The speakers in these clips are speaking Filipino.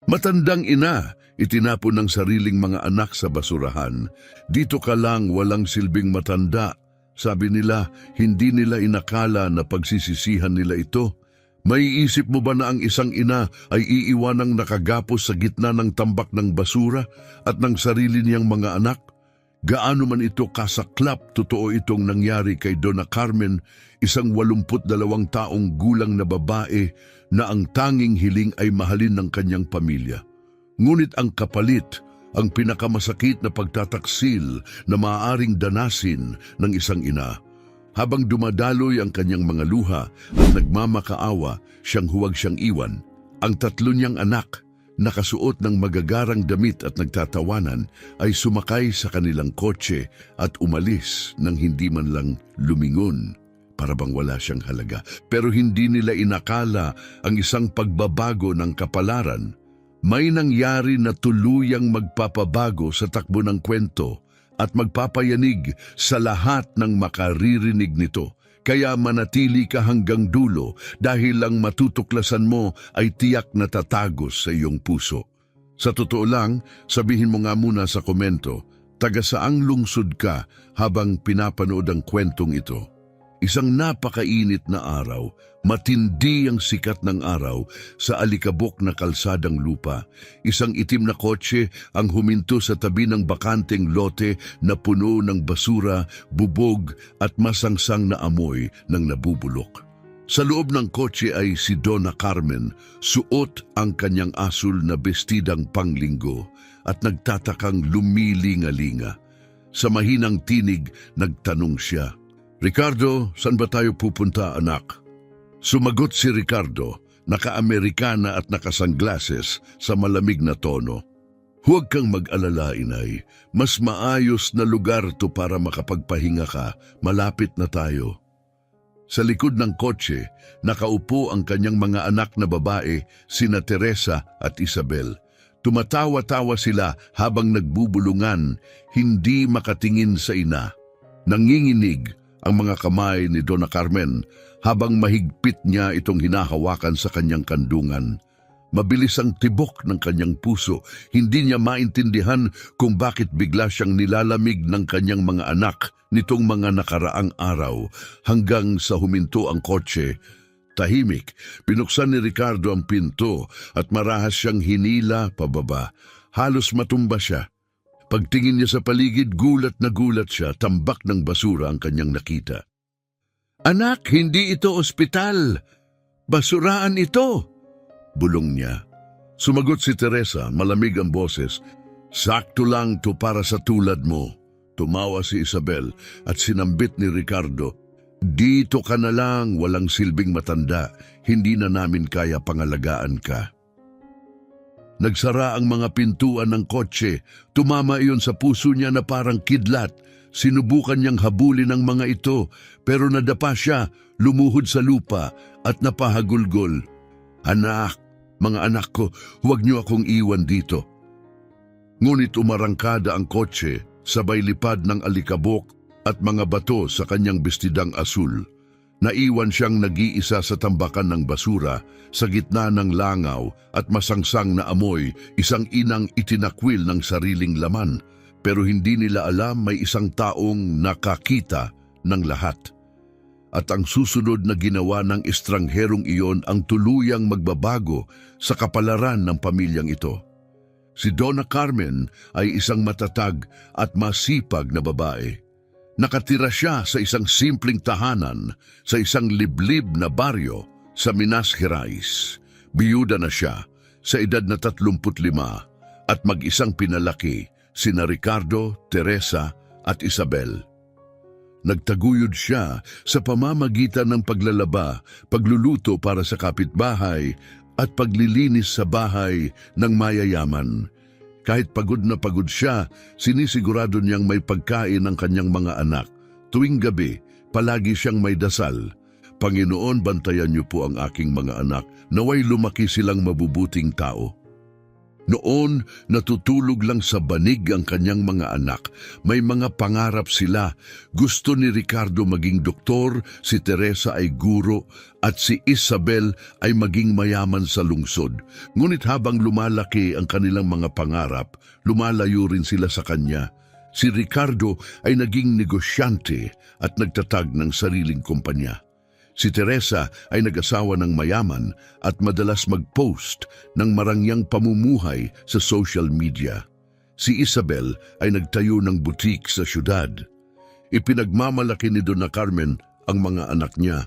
Matandang ina, itinapon ng sariling mga anak sa basurahan. Dito ka lang, walang silbing matanda. Sabi nila, hindi nila inakala na pagsisisihan nila ito. May isip mo ba na ang isang ina ay iiwanang nakagapos sa gitna ng tambak ng basura at ng sarili niyang mga anak? Gaano man ito kasaklap, totoo itong nangyari kay Donna Carmen, isang 82 taong gulang na babae na ang tanging hiling ay mahalin ng kanyang pamilya. Ngunit ang kapalit, ang pinakamasakit na pagtataksil na maaaring danasin ng isang ina. Habang dumadaloy ang kanyang mga luha at nagmamakaawa, huwag siyang iwan. Ang 3 niyang anak, nakasuot ng magagarang damit at nagtatawanan, ay sumakay sa kanilang kotse at umalis nang hindi man lang lumingon. Para bang wala siyang halaga. Pero hindi nila inakala ang isang pagbabago ng kapalaran. May nangyari na tuluyang magpapabago sa takbo ng kwento at magpapayanig sa lahat ng makaririnig nito. Kaya manatili ka hanggang dulo dahil ang matutuklasan mo ay tiyak na tatagos sa iyong puso. Sa totoo lang, sabihin mo nga muna sa komento, taga saang lungsod ka habang pinapanood ang kwentong ito. Isang napakainit na araw, matindi ang sikat ng araw sa alikabok na kalsadang lupa. Isang itim na kotse ang huminto sa tabi ng bakanteng lote na puno ng basura, bubog at masangsang na amoy ng nabubulok. Sa loob ng kotse ay si Donna Carmen, suot ang kanyang asul na bestidang panglinggo at nagtatakang lumilinga-linga. Sa mahinang tinig, nagtanong siya, "Ricardo, saan ba tayo pupunta, anak?" Sumagot si Ricardo, naka-Amerikana at naka-sunglasses sa malamig na tono. "Huwag kang mag-alala, inay. Mas maayos na lugar to para makapagpahinga ka. Malapit na tayo." Sa likod ng kotse, nakaupo ang kanyang mga anak na babae, sina Teresa at Isabel. Tumatawa-tawa sila habang nagbubulungan, hindi makatingin sa ina. Nanginginig ang mga kamay ni Donna Carmen habang mahigpit niya itong hinahawakan sa kanyang kandungan. Mabilis ang tibok ng kanyang puso. Hindi niya maintindihan kung bakit bigla siyang nilalamig ng kanyang mga anak nitong mga nakaraang araw hanggang sa huminto ang kotse. Tahimik, binuksan ni Ricardo ang pinto at marahas siyang hinila pababa. Halos matumba siya. Pagtingin niya sa paligid, gulat na gulat siya, tambak ng basura ang kanyang nakita. "Anak, hindi ito ospital. Basuraan ito," bulong niya. Sumagot si Teresa, malamig ang boses, "Sakto lang to para sa tulad mo." Tumawa si Isabel at sinambit ni Ricardo, "Dito ka na lang, walang silbing matanda. Hindi na namin kaya pangalagaan ka." Nagsara ang mga pintuan ng kotse. Tumama iyon sa puso niya na parang kidlat. Sinubukan niyang habulin ang mga ito, pero nadapa siya, lumuhod sa lupa at napahagulgol. "Anak, mga anak ko, huwag niyo akong iwan dito." Ngunit umarangkada ang kotse, sabay lipad ng alikabok at mga bato sa kanyang bestidang asul. Naiwan siyang nag-iisa sa tambakan ng basura, sa gitna ng langaw at masangsang na amoy, isang inang itinakwil ng sariling laman. Pero hindi nila alam may isang taong nakakita ng lahat. At ang susunod na ginawa ng estrangherong iyon ang tuluyang magbabago sa kapalaran ng pamilyang ito. Si Donna Carmen ay isang matatag at masipag na babae. Nakatira siya sa isang simpleng tahanan sa isang liblib na baryo sa Minas Gerais. Biyuda na siya sa edad na 35 at mag-isang pinalaki sina Ricardo, Teresa at Isabel. Nagtaguyod siya sa pamamagitan ng paglalaba, pagluluto para sa kapitbahay at paglilinis sa bahay ng mayayaman. Kahit pagod na pagod siya, sinisigurado niyang may pagkain ng kanyang mga anak. Tuwing gabi, palagi siyang may dasal, "Panginoon, bantayan niyo po ang aking mga anak, naway lumaki silang mabubuting tao." Noon, natutulog lang sa banig ang kanyang mga anak. May mga pangarap sila. Gusto ni Ricardo maging doktor, si Teresa ay guro, at si Isabel ay maging mayaman sa lungsod. Ngunit habang lumalaki ang kanilang mga pangarap, lumalayo rin sila sa kanya. Si Ricardo ay naging negosyante at nagtatag ng sariling kumpanya. Si Teresa ay nag-asawa ng mayaman at madalas mag-post ng marangyang pamumuhay sa social media. Si Isabel ay nagtayo ng boutique sa syudad. Ipinagmamalaki ni Donna Carmen ang mga anak niya.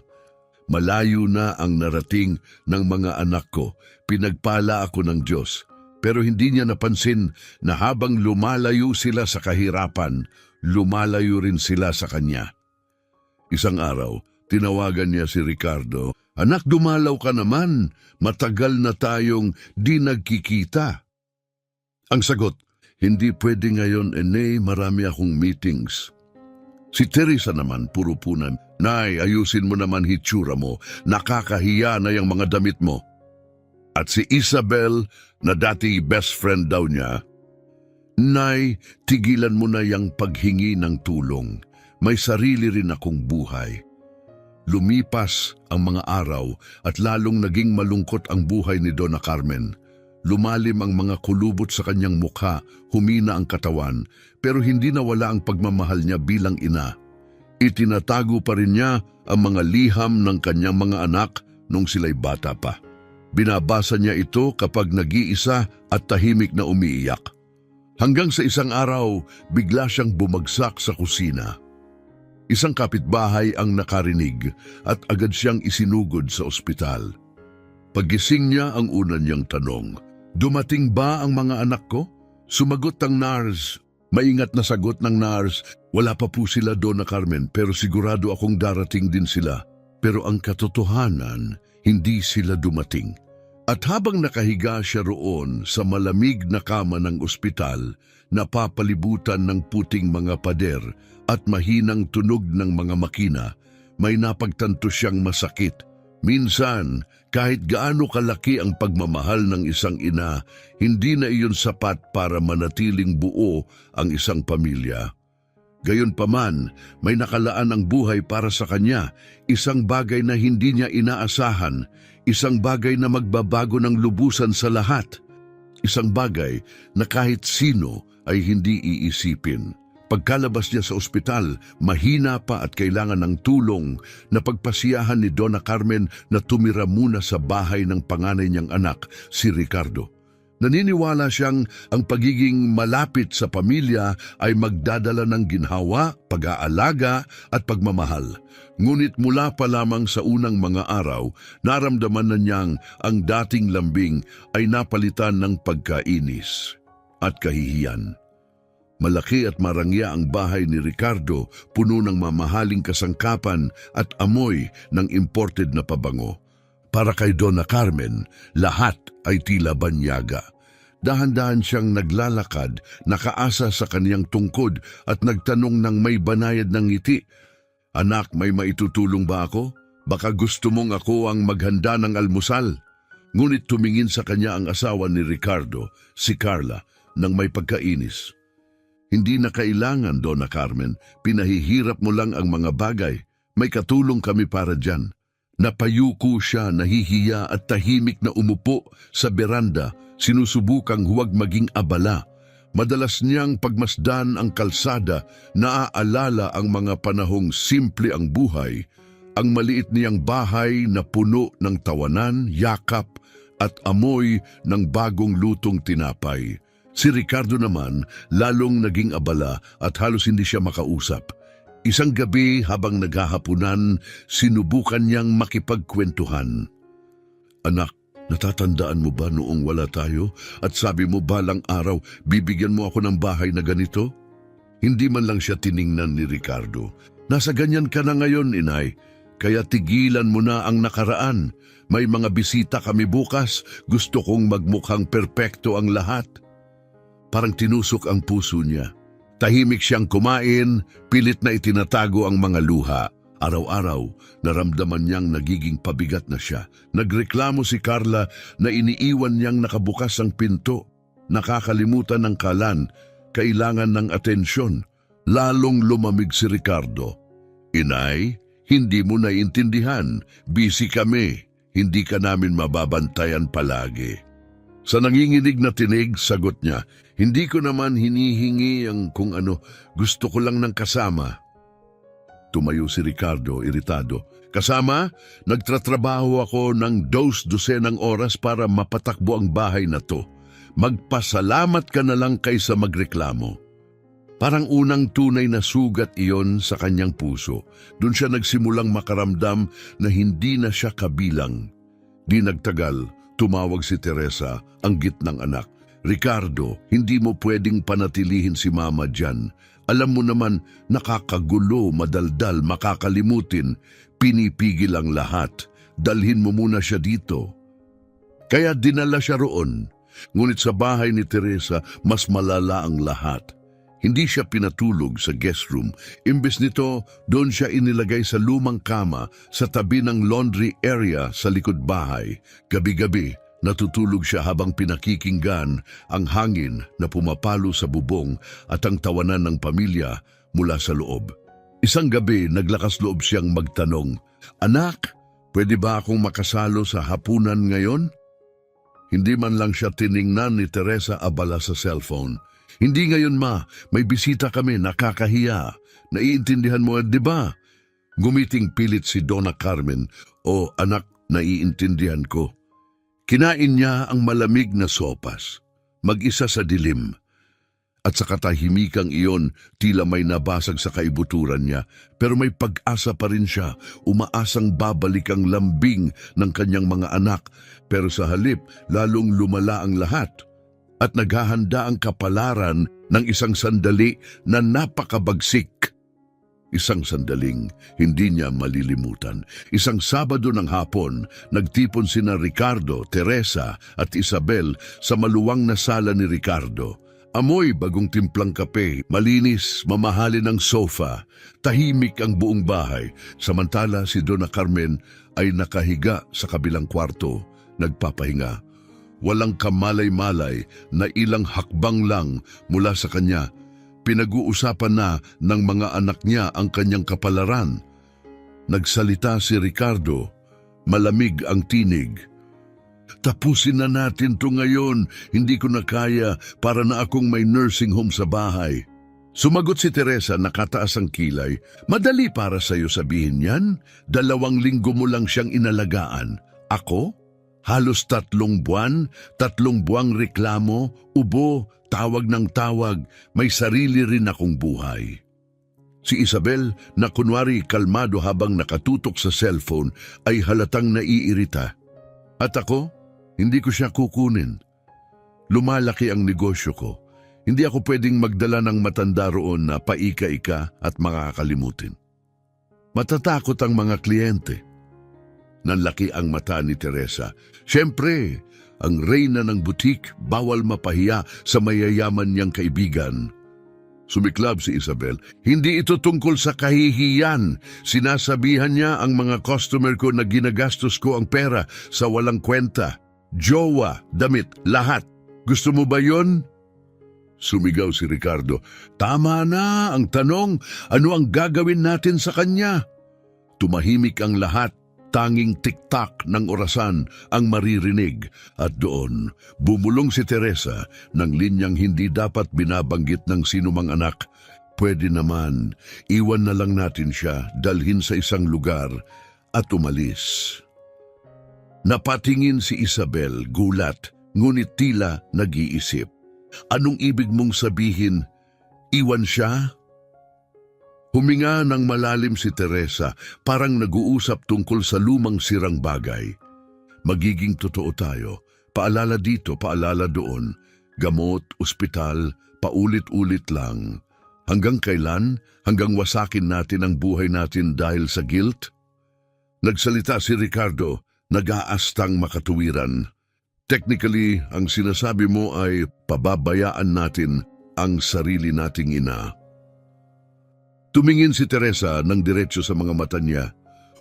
Malayo na ang narating ng mga anak ko. Pinagpala ako ng Diyos. Pero hindi niya napansin na habang lumalayo sila sa kahirapan, lumalayo rin sila sa kanya. Isang araw, tinawagan niya si Ricardo. "Anak, dumalaw ka naman. Matagal na tayong di nagkikita." Ang sagot, "Hindi pwede ngayon, marami akong meetings." Si Teresa naman, puro punan, "Nay, ayusin mo naman hitsura mo. Nakakahiya na yung mga damit mo." At si Isabel, na dati best friend daw niya, "Nay, tigilan mo na yung paghingi ng tulong. May sarili rin akong buhay." Lumipas ang mga araw at lalong naging malungkot ang buhay ni Donna Carmen. Lumalim ang mga kulubot sa kanyang mukha, humina ang katawan, pero hindi nawala ang pagmamahal niya bilang ina. Itinatago pa rin niya ang mga liham ng kanyang mga anak nung sila'y bata pa. Binabasa niya ito kapag nag-iisa at tahimik na umiiyak. Hanggang sa isang araw, bigla siyang bumagsak sa kusina. Isang kapitbahay ang nakarinig at agad siyang isinugod sa ospital. Paggising niya, ang una niyang tanong, "Dumating ba ang mga anak ko?" Sumagot ang nurse. Maingat na sagot ng nurse, "Wala pa po sila, Donna Carmen, pero sigurado akong darating din sila." Pero ang katotohanan, hindi sila dumating. At habang nakahiga siya roon sa malamig na kama ng ospital, napapalibutan ng puting mga pader at mahinang tunog ng mga makina, may napagtanto siyang masakit. Minsan, kahit gaano kalaki ang pagmamahal ng isang ina, hindi na iyon sapat para manatiling buo ang isang pamilya. Gayunpaman, may nakalaan ang buhay para sa kanya, isang bagay na hindi niya inaasahan, isang bagay na magbabago ng lubusan sa lahat, isang bagay na kahit sino ay hindi iisipin. Pagkalabas niya sa ospital, mahina pa at kailangan ng tulong, na pagpasiyahan ni Donna Carmen na tumira muna sa bahay ng panganay niyang anak, si Ricardo. Naniniwala siyang ang pagiging malapit sa pamilya ay magdadala ng ginhawa, pag-aalaga at pagmamahal. Ngunit mula pa lamang sa unang mga araw, naramdaman na niyang ang dating lambing ay napalitan ng pagkainis at kahihiyan. Malaki at marangya ang bahay ni Ricardo, puno ng mamahaling kasangkapan at amoy ng imported na pabango. Para kay Donna Carmen, lahat ay tila banyaga. Dahan-dahan siyang naglalakad, nakaasa sa kaniyang tungkod at nagtanong ng may banayad ng ngiti, "Anak, may maitutulong ba ako? Baka gusto mong ako ang maghanda ng almusal." Ngunit tumingin sa kanya ang asawa ni Ricardo, si Carla, nang may pagkainis. "Hindi na kailangan, Donna Carmen. Pinahihirap mo lang ang mga bagay. May katulong kami para dyan." Napayuko siya, nahihiya at tahimik na umupo sa beranda, sinusubukang huwag maging abala. Madalas niyang pagmasdan ang kalsada, naaalala ang mga panahong simple ang buhay, ang maliit niyang bahay na puno ng tawanan, yakap at amoy ng bagong lutong tinapay. Si Ricardo naman lalong naging abala at halos hindi siya makausap. Isang gabi habang naghahapunan, sinubukan niyang makipagkwentuhan. "Anak, natatandaan mo ba noong wala tayo at sabi mo balang araw bibigyan mo ako ng bahay na ganito?" Hindi man lang siya tiningnan ni Ricardo. "Nasa ganyan ka na ngayon, inay. Kaya tigilan mo na ang nakaraan. May mga bisita kami bukas. Gusto kong magmukhang perpekto ang lahat." Parang tinusok ang puso niya. Tahimik siyang kumain, pilit na itinatago ang mga luha. Araw-araw, naramdaman niyang nagiging pabigat na siya. Nagreklamo si Carla na iniiwan niyang nakabukas ang pinto. nakakalimutan ng kalan, kailangan ng atensyon. Lalong lumamig si Ricardo. Inay, hindi mo naiintindihan. Busy kami. Hindi ka namin mababantayan palagi. Sa nanginginig na tinig, sagot niya, hindi ko naman hinihingi ang kung ano, gusto ko lang ng kasama. Tumayo si Ricardo, iritado. Kasama, nagtatrabaho ako ng 12 oras para mapatakbo ang bahay na to. Magpasalamat ka na lang kaysa magreklamo. Parang unang tunay na sugat iyon sa kanyang puso. Doon siya nagsimulang makaramdam na hindi na siya kabilang. Di nagtagal, tumawag si Teresa, ang gitnang anak. Ricardo, hindi mo pwedeng panatilihin si mama dyan. Alam mo naman, nakakagulo, madaldal, makakalimutin. Pinipigil ang lahat. Dalhin mo muna siya dito. Kaya dinala siya roon. Ngunit sa bahay ni Teresa, mas malala ang lahat. Hindi siya pinatulog sa guest room. Imbes nito, doon siya inilagay sa lumang kama sa tabi ng laundry area sa likod bahay. Gabi-gabi, natutulog siya habang pinakikinggan ang hangin na pumapalo sa bubong at ang tawanan ng pamilya mula sa loob. Isang gabi, naglakas loob siyang magtanong, "Anak, pwede ba akong makasalo sa hapunan ngayon?" Hindi man lang siya tiningnan ni Teresa abala sa cellphone. Hindi ngayon ma, may bisita kami, nakakahiya. Naiintindihan mo, di ba? Gumiting pilit si Donna Carmen, "O anak, naiintindihan ko." Kinain niya ang malamig na sopas, mag-isa sa dilim. At sa katahimikang iyon, tila may nabasag sa kaibuturan niya, pero may pag-asa pa rin siya, umaasang babalik ang lambing ng kanyang mga anak, pero sa halip, lalong lumala ang lahat. At naghahanda ang kapalaran ng isang sandali na napakabagsik. Isang sandaling hindi niya malilimutan. Isang Sabado ng hapon, nagtipon sina Ricardo, Teresa at Isabel sa maluwang na sala ni Ricardo. Amoy bagong timplang kape, malinis, mamahalin ang sofa, tahimik ang buong bahay. Samantala si Donna Carmen ay nakahiga sa kabilang kwarto, nagpapahinga. Walang kamalay-malay na ilang hakbang lang mula sa kanya. Pinag-uusapan na ng mga anak niya ang kanyang kapalaran. Nagsalita si Ricardo, malamig ang tinig. "Tapusin na natin to ngayon, hindi ko na kaya, para na akong may nursing home sa bahay." Sumagot si Teresa, nakataas ang kilay. "Madali para sa'yo sabihin yan. 2 linggo mo lang siyang inalagaan. Ako? Halos 3 buwan, 3 buwang reklamo, ubo, tawag ng tawag, may sarili rin akong buhay." Si Isabel, na kunwari kalmado habang nakatutok sa cellphone, ay halatang naiirita. "At ako, hindi ko siya kukunin. Lumalaki ang negosyo ko. Hindi ako pwedeng magdala ng matanda roon na paika-ika at makakalimutin. Matatakot ang mga kliyente." Nanlaki ang mata ni Teresa. Siyempre, ang reyna ng butik, bawal mapahiya sa mayayaman niyang kaibigan. Sumiklab si Isabel. "Hindi ito tungkol sa kahihiyan. Sinasabihan niya ang mga customer ko na ginagastos ko ang pera sa walang kwenta. Jowa, damit, lahat. Gusto mo ba yon?" Sumigaw si Ricardo. "Tama na ang tanong, ano ang gagawin natin sa kanya?" Tumahimik ang lahat. Tanging tiktak ng orasan ang maririnig at doon bumulong si Teresa ng linyang hindi dapat binabanggit ng sinumang anak. "Pwede naman, iwan na lang natin siya, dalhin sa isang lugar at umalis." Napatingin si Isabel, gulat, ngunit tila nag-iisip. "Anong ibig mong sabihin? Iwan siya?" Huminga ng malalim si Teresa, parang nag-uusap tungkol sa lumang sirang bagay. "Magiging totoo tayo. Paalala dito, paalala doon. Gamot, ospital, paulit-ulit lang. Hanggang kailan? Hanggang wasakin natin ang buhay natin dahil sa guilt?" Nagsalita si Ricardo, nag-aastang makatuwiran. "Technically, ang sinasabi mo ay pababayaan natin ang sarili nating ina." Tumingin si Teresa ng diretso sa mga mata niya.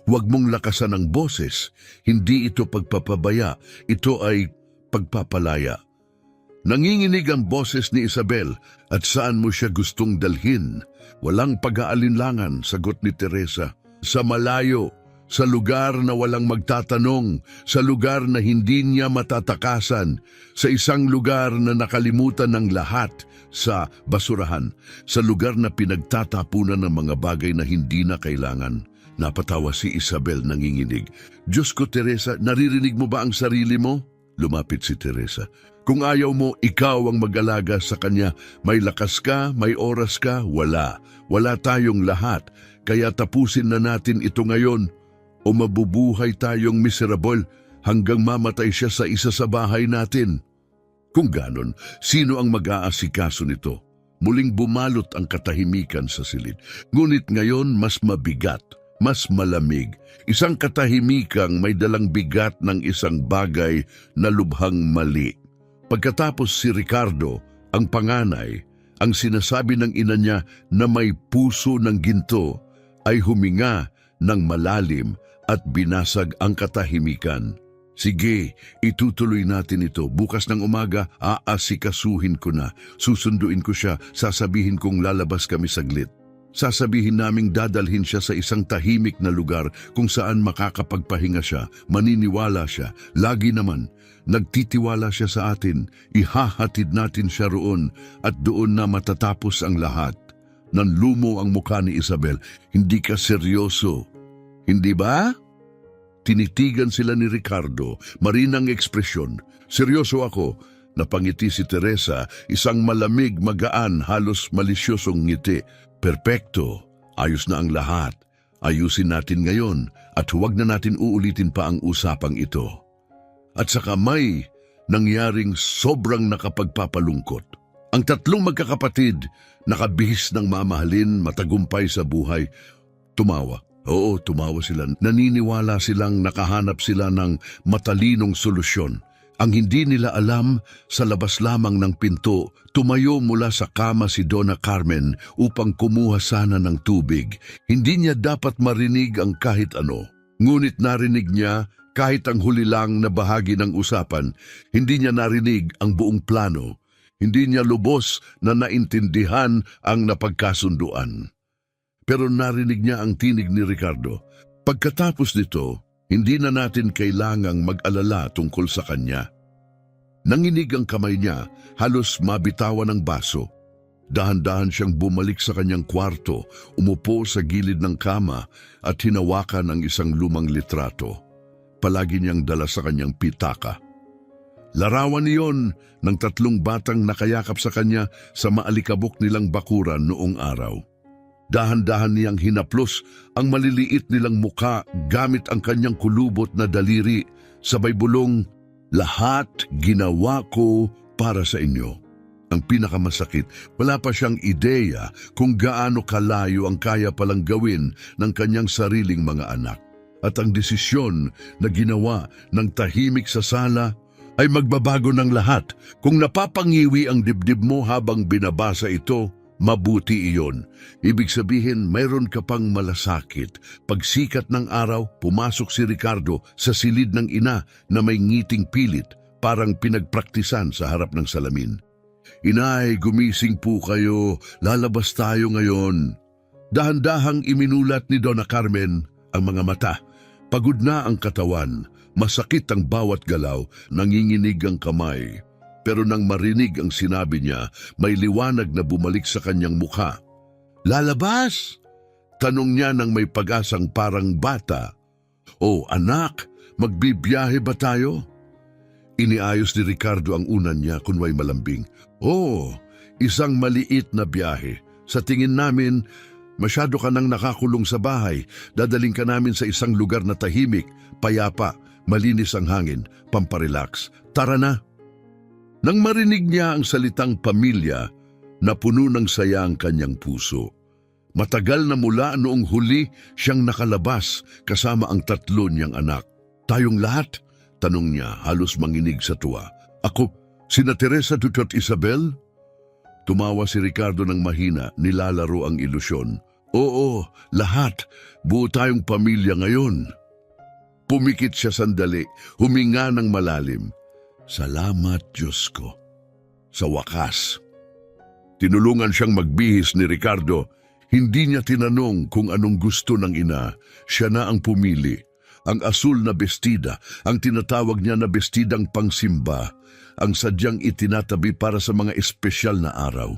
"Huwag mong lakasan ang boses. Hindi ito pagpapabaya. Ito ay pagpapalaya." Nanginginig ang boses ni Isabel at saan mo siya gustong dalhin. Walang pag-aalinlangan, sagot ni Teresa. Sa malayo, sa lugar na walang magtatanong, sa lugar na hindi niya matatakasan, sa isang lugar na nakalimutan ng lahat, sa basurahan, sa lugar na pinagtatapunan ng mga bagay na hindi na kailangan. Napatawa si Isabel nanginginig. Diyos ko, Teresa, naririnig mo ba ang sarili mo? Lumapit si Teresa. Kung ayaw mo, ikaw ang mag-alaga sa kanya. May lakas ka, may oras ka, wala. Wala tayong lahat. Kaya tapusin na natin ito ngayon. O mabubuhay tayong miserable hanggang mamatay siya sa isa sa bahay natin. Kung ganon, sino ang mag-aasikaso nito? Muling bumalot ang katahimikan sa silid. Ngunit ngayon mas mabigat, mas malamig. Isang katahimikang may dalang bigat ng isang bagay na lubhang mali. Pagkatapos si Ricardo, ang panganay, ang sinasabi ng ina niya na may puso ng ginto, ay huminga ng malalim at binasag ang katahimikan. Sige, itutuloy natin ito. Bukas ng umaga, aasikasuhin ko na. Susunduin ko siya, sasabihin kong lalabas kami saglit. Sasabihin naming dadalhin siya sa isang tahimik na lugar kung saan makakapagpahinga siya, maniniwala siya. Lagi naman, nagtitiwala siya sa atin. Ihahatid natin siya roon at doon na matatapos ang lahat. Nanlumo ang mukha ni Isabel. Hindi ka seryoso. Hindi ba? Tinitigan sila ni Ricardo, marinang ekspresyon. Seryoso ako. Napangiti si Teresa, isang malamig, magaan, halos malisyosong ngiti. Perpekto. Ayos na ang lahat. Ayusin natin ngayon at huwag na natin uulitin pa ang usapang ito. At saka may nangyaring sobrang nakapagpapalungkot. Ang tatlong magkakapatid, nakabihis ng mamahalin, matagumpay sa buhay, tumawa. Oo, tumawa sila. Naniniwala silang nakahanap sila ng matalinong solusyon. Ang hindi nila alam, sa labas lamang ng pinto, tumayo mula sa kama si Donna Carmen upang kumuha sana ng tubig. Hindi niya dapat marinig ang kahit ano. Ngunit narinig niya kahit ang huli lang na bahagi ng usapan. Hindi niya narinig ang buong plano. Hindi niya lubos na naintindihan ang napagkasunduan. Pero narinig niya ang tinig ni Ricardo. Pagkatapos nito, hindi na natin kailangang mag-alala tungkol sa kanya. Nanginig ang kamay niya, halos mabitawan ng baso. Dahan-dahan siyang bumalik sa kanyang kwarto, umupo sa gilid ng kama at hinawakan ang isang lumang litrato. Palagi niyang dala sa kanyang pitaka. Larawan niyon ng tatlong batang nakayakap sa kanya sa maalikabok nilang bakuran noong araw. Dahan-dahan niyang hinaplos ang maliliit nilang muka gamit ang kanyang kulubot na daliri, sabay bulong, "Lahat ginawa ko para sa inyo." Ang pinakamasakit, wala pa siyang ideya kung gaano kalayo ang kaya palang gawin ng kanyang sariling mga anak. At ang desisyon na ginawa ng tahimik sa sala ay magbabago ng lahat. Kung napapangiwi ang dibdib mo habang binabasa ito, mabuti iyon. Ibig sabihin, mayroon ka pang malasakit. Pagsikat ng araw, pumasok si Ricardo sa silid ng ina na may ngiting pilit, parang pinagpraktisan sa harap ng salamin. "Inay, gumising po kayo. Lalabas tayo ngayon." Dahan-dahang iminulat ni Donna Carmen ang mga mata. Pagod na ang katawan, masakit ang bawat galaw, nanginginig ang kamay. Pero nang marinig ang sinabi niya, may liwanag na bumalik sa kanyang mukha. "Lalabas?" Tanong niya nang may pag-asang parang bata. "Oh, anak, magbibiyahe ba tayo?" Iniayos ni Ricardo ang unan niya kunway malambing. "Oh, isang maliit na biyahe. Sa tingin namin, masyado ka nang nakakulong sa bahay. Dadaling ka namin sa isang lugar na tahimik, payapa, malinis ang hangin, pamparelax. Tara na." Nang marinig niya ang salitang pamilya, napuno ng saya ang kanyang puso. Matagal na mula noong huli siyang nakalabas kasama ang tatlo niyang anak. "Tayong lahat?" tanong niya, halos manginig sa tuwa. "Ako, sina Teresa at Isabel?" Tumawa si Ricardo ng mahina, nilalaro ang ilusyon. "Oo, lahat. Buo tayong pamilya ngayon." Pumikit siya sandali, huminga ng malalim. "Salamat, Diyos ko." sa wakas. Tinulungan siyang magbihis ni Ricardo. Hindi niya tinanong kung anong gusto ng ina. Siya na ang pumili. Ang asul na bestida, ang tinatawag niya na bestidang pangsimba, ang sadyang itinatabi para sa mga espesyal na araw.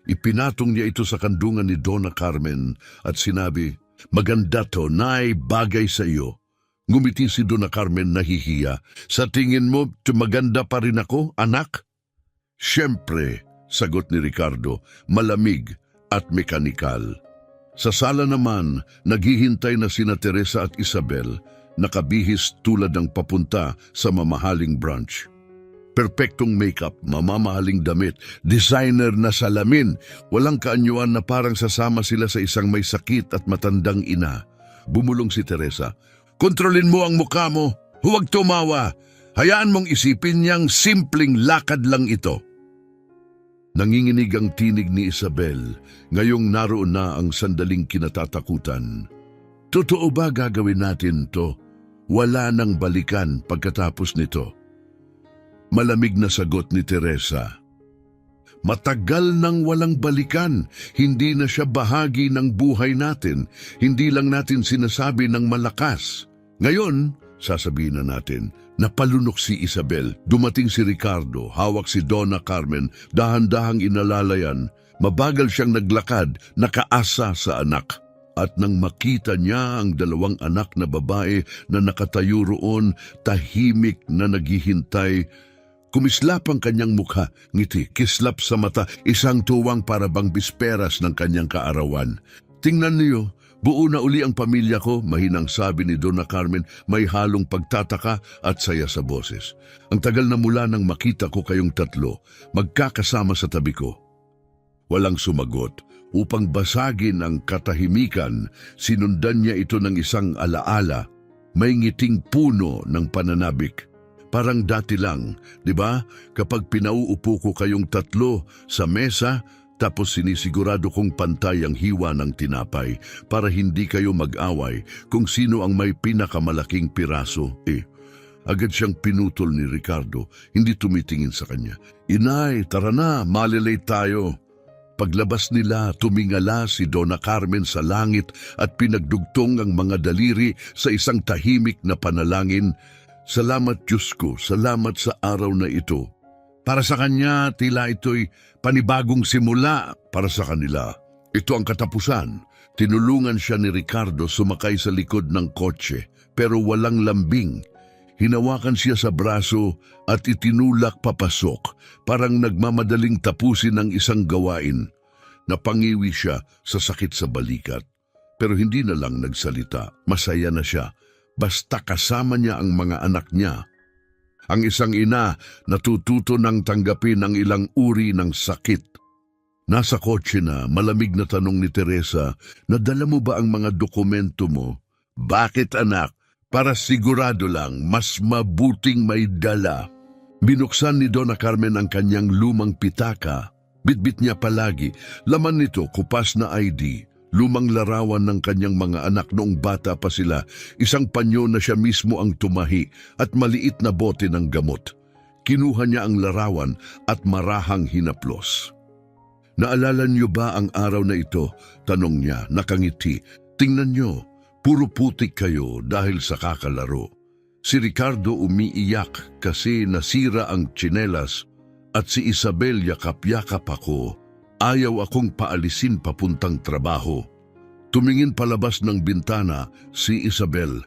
Ipinatong niya ito sa kandungan ni Donna Carmen at sinabi, "Maganda to, nay, bagay sa iyo." Ngumiti si Donna Carmen nahihiya. "Sa tingin mo, maganda pa rin ako, anak?" "Siyempre," sagot ni Ricardo, malamig at mekanikal. Sa sala naman, naghihintay na sina Teresa at Isabel, nakabihis tulad ng papunta sa mamahaling brunch. Perpektong makeup, mamamahaling damit, designer na salamin, walang kaanyuan na parang sasama sila sa isang may sakit at matandang ina. Bumulong si Teresa, "Kontrolin mo ang mukha mo, huwag tumawa. Hayaan mong isipin niyang simpleng lakad lang ito." Nanginginig ang tinig ni Isabel, ngayong naroon na ang sandaling kinatatakutan. "Totoo ba gagawin natin to? Wala nang balikan pagkatapos nito." Malamig na sagot ni Teresa. "Matagal nang walang balikan, hindi na siya bahagi ng buhay natin, hindi lang natin sinasabi ng malakas. Ngayon, sasabihin na natin, napalunok si Isabel, dumating si Ricardo, hawak si Donna Carmen, dahan-dahang inalalayan, mabagal siyang naglakad, nakaasa sa anak. At nang makita niya ang dalawang anak na babae na nakatayo roon, tahimik na naghihintay, kumislap ang kanyang mukha, ngiti, kislap sa mata, isang tuwang para bang bisperas ng kanyang kaarawan. "Tingnan niyo, buo na uli ang pamilya ko," mahinang sabi ni Donna Carmen, may halong pagtataka at saya sa boses. "Ang tagal na mula nang makita ko kayong tatlo, magkakasama sa tabi ko." Walang sumagot. Upang basagin ang katahimikan, sinundan niya ito ng isang alaala, may ngiting puno ng pananabik. "Parang dati lang, di ba? Kapag pinauupo ko kayong tatlo sa mesa, tapos sinisigurado kong pantay ang hiwa ng tinapay para hindi kayo mag-away kung sino ang may pinakamalaking piraso." Agad siyang pinutol ni Ricardo, hindi tumitingin sa kanya. "Inay, tara na, malilate tayo." Paglabas nila, tumingala si Donna Carmen sa langit at pinagdugtong ang mga daliri sa isang tahimik na panalangin. "Salamat Diyos ko, salamat sa araw na ito." Para sa kanya, tila ito'y panibagong simula para sa kanila. Ito ang katapusan. Tinulungan siya ni Ricardo sumakay sa likod ng kotse, pero walang lambing. Hinawakan siya sa braso at itinulak papasok, parang nagmamadaling tapusin ang isang gawain. Napangiwi siya sa sakit sa balikat, pero hindi na lang nagsalita. Masaya na siya, basta kasama niya ang mga anak niya. Ang isang ina natututo ng tanggapin ang ilang uri ng sakit. Nasa kotse na, malamig na tanong ni Teresa, "Nadala mo ba ang mga dokumento mo?" "Bakit anak? Para sigurado lang, mas mabuting may dala." Binuksan ni Donna Carmen ang kanyang lumang pitaka. Bitbit niya palagi. Laman nito, kupas na ID, lumang larawan ng kanyang mga anak noong bata pa sila, isang panyo na siya mismo ang tumahi at maliit na bote ng gamot. Kinuha niya ang larawan at marahang hinaplos. "Naalala niyo ba ang araw na ito?" tanong niya, nakangiti. "Tingnan niyo. Puro putik kayo dahil sa kakalaro." Si Ricardo umiiyak kasi nasira ang tsinelas at si Isabel yakap-yakap ako. Ayaw akong paalisin papuntang trabaho. Tumingin palabas ng bintana si Isabel.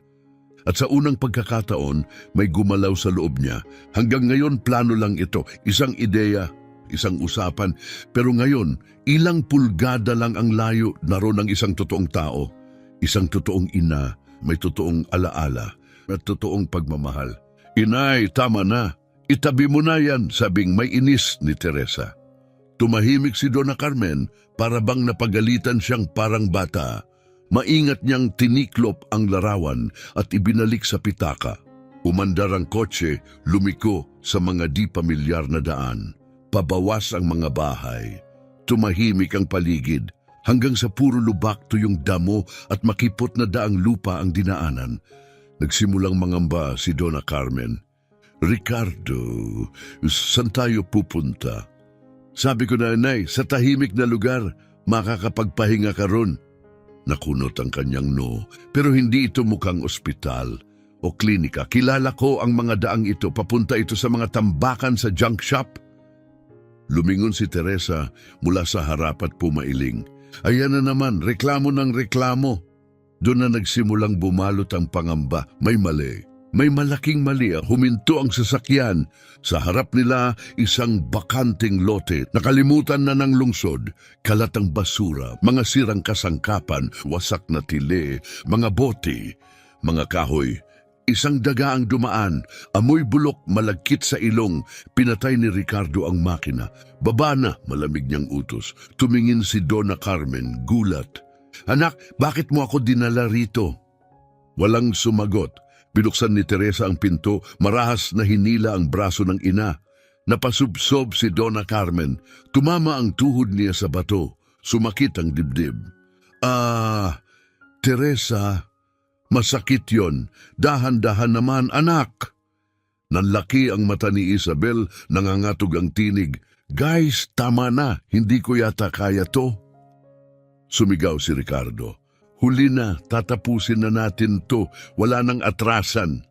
At sa unang pagkakataon, may gumalaw sa loob niya. Hanggang ngayon plano lang ito, isang ideya, isang usapan. Pero ngayon, ilang pulgada lang ang layo naroon ng isang totoong tao. Isang totoong ina, may totoong alaala at totoong pagmamahal. "Inay, tama na. Itabi mo na yan," sabing may inis ni Teresa. Tumahimik si Donna Carmen, para bang napagalitan siyang parang bata. Maingat niyang tiniklop ang larawan at ibinalik sa pitaka. Umandar ang kotse, lumiko sa mga di pamilyar na daan. Pabawas ang mga bahay. Tumahimik ang paligid. Hanggang sa puro lubak tuyong damo at makipot na daang lupa ang dinaanan. Nagsimulang mangamba si Donna Carmen. "Ricardo, saan tayo pupunta?" Sabi ko, nanay, sa tahimik na lugar, makakapagpahinga ka ron. Nakunot ang kanyang no, pero hindi ito mukhang ospital o klinika. Kilala ko ang mga daang ito, papunta ito sa mga tambakan sa junk shop. Lumingon si Teresa mula sa harap at pumailing. Ayan na naman, reklamo ng reklamo. Doon na nagsimulang bumalot ang pangamba. May mali. May malaking mali. Huminto ang sasakyan. Sa harap nila, isang bakanting lote. Nakalimutan na ng lungsod. Kalat ang basura, mga sirang kasangkapan, wasak na tili, mga bote, mga kahoy. Isang daga ang dumaan, amoy bulok malagkit sa ilong, pinatay ni Ricardo ang makina. Baba na, malamig niyang utos. Tumingin si Donna Carmen, gulat. Anak, bakit mo ako dinala rito? Walang sumagot. Binuksan ni Teresa ang pinto, marahas na hinila ang braso ng ina. Napasubsob si Donna Carmen. Tumama ang tuhod niya sa bato. Sumakit ang dibdib. Teresa, masakit yon. Dahan-dahan naman, anak. Nanlaki ang mata ni Isabel, nangangatog ang tinig. Guys, tama na. Hindi ko yata kaya to. Sumigaw si Ricardo. Huli na, tatapusin na natin to. Wala nang atrasan.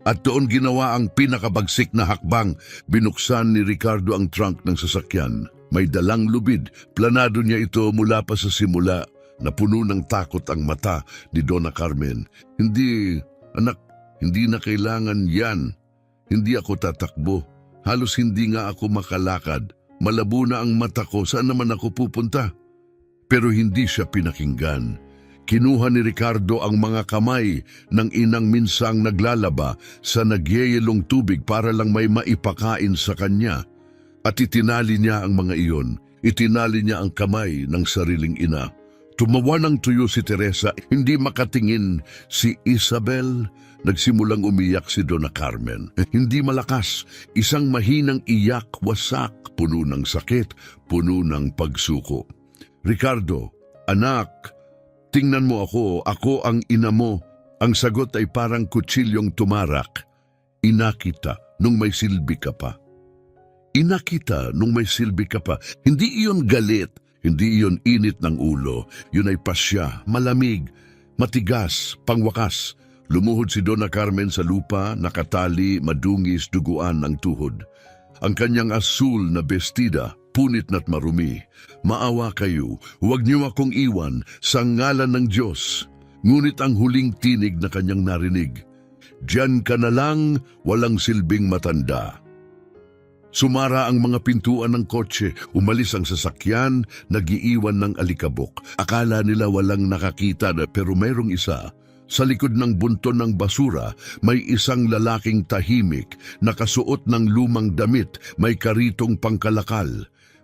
At doon ginawa ang pinakabagsik na hakbang. Binuksan ni Ricardo ang trunk ng sasakyan. May dalang lubid. Planado niya ito mula pa sa simula. Napuno ng takot ang mata ni Donna Carmen. Hindi, anak, hindi na kailangan yan. Hindi ako tatakbo. Halos hindi nga ako makalakad. Malabo na ang mata ko. Saan naman ako pupunta? Pero hindi siya pinakinggan. Kinuha ni Ricardo ang mga kamay ng inang minsang naglalaba sa nagyeyelong tubig para lang may maipakain sa kanya. At itinali niya ang mga iyon. Itinali niya ang kamay ng sariling ina. Tumawa ng tuyo si Teresa, hindi makatingin si Isabel. Nagsimulang umiyak si Donna Carmen. Hindi malakas, isang mahinang iyak, wasak, puno ng sakit, puno ng pagsuko. Ricardo, anak, tingnan mo ako ang ina mo. Ang sagot ay parang kutsilyong tumarak. Ina kita nung may silbi ka pa. Ina kita nung may silbi ka pa. Hindi iyon galit, hindi iyon init ng ulo. Yun ay pasya, malamig, matigas, pangwakas. Lumuhod si Donna Carmen sa lupa, nakatali, madungis, duguan ang tuhod. Ang kanyang asul na bestida, punit na't marumi. Maawa kayo, huwag niyo akong iwan sa ngalan ng Diyos. Ngunit ang huling tinig na kanyang narinig, diyan ka na lang, walang silbing matanda. Sumara ang mga pintuan ng kotse, umalis ang sasakyan, nagiiwan ng alikabok. Akala nila walang nakakita pero mayroong isa. Sa likod ng bunton ng basura, may isang lalaking tahimik, nakasuot ng lumang damit, may karitong pangkalakal.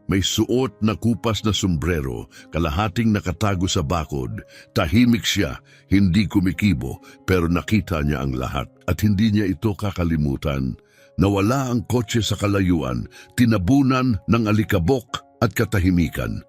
May suot na kupas na sombrero, kalahating nakatago sa bakod. Tahimik siya, hindi kumikibo, pero nakita niya ang lahat. At hindi niya ito kakalimutan. Nawala ang kotse sa kalayuan, tinabunan ng alikabok at katahimikan.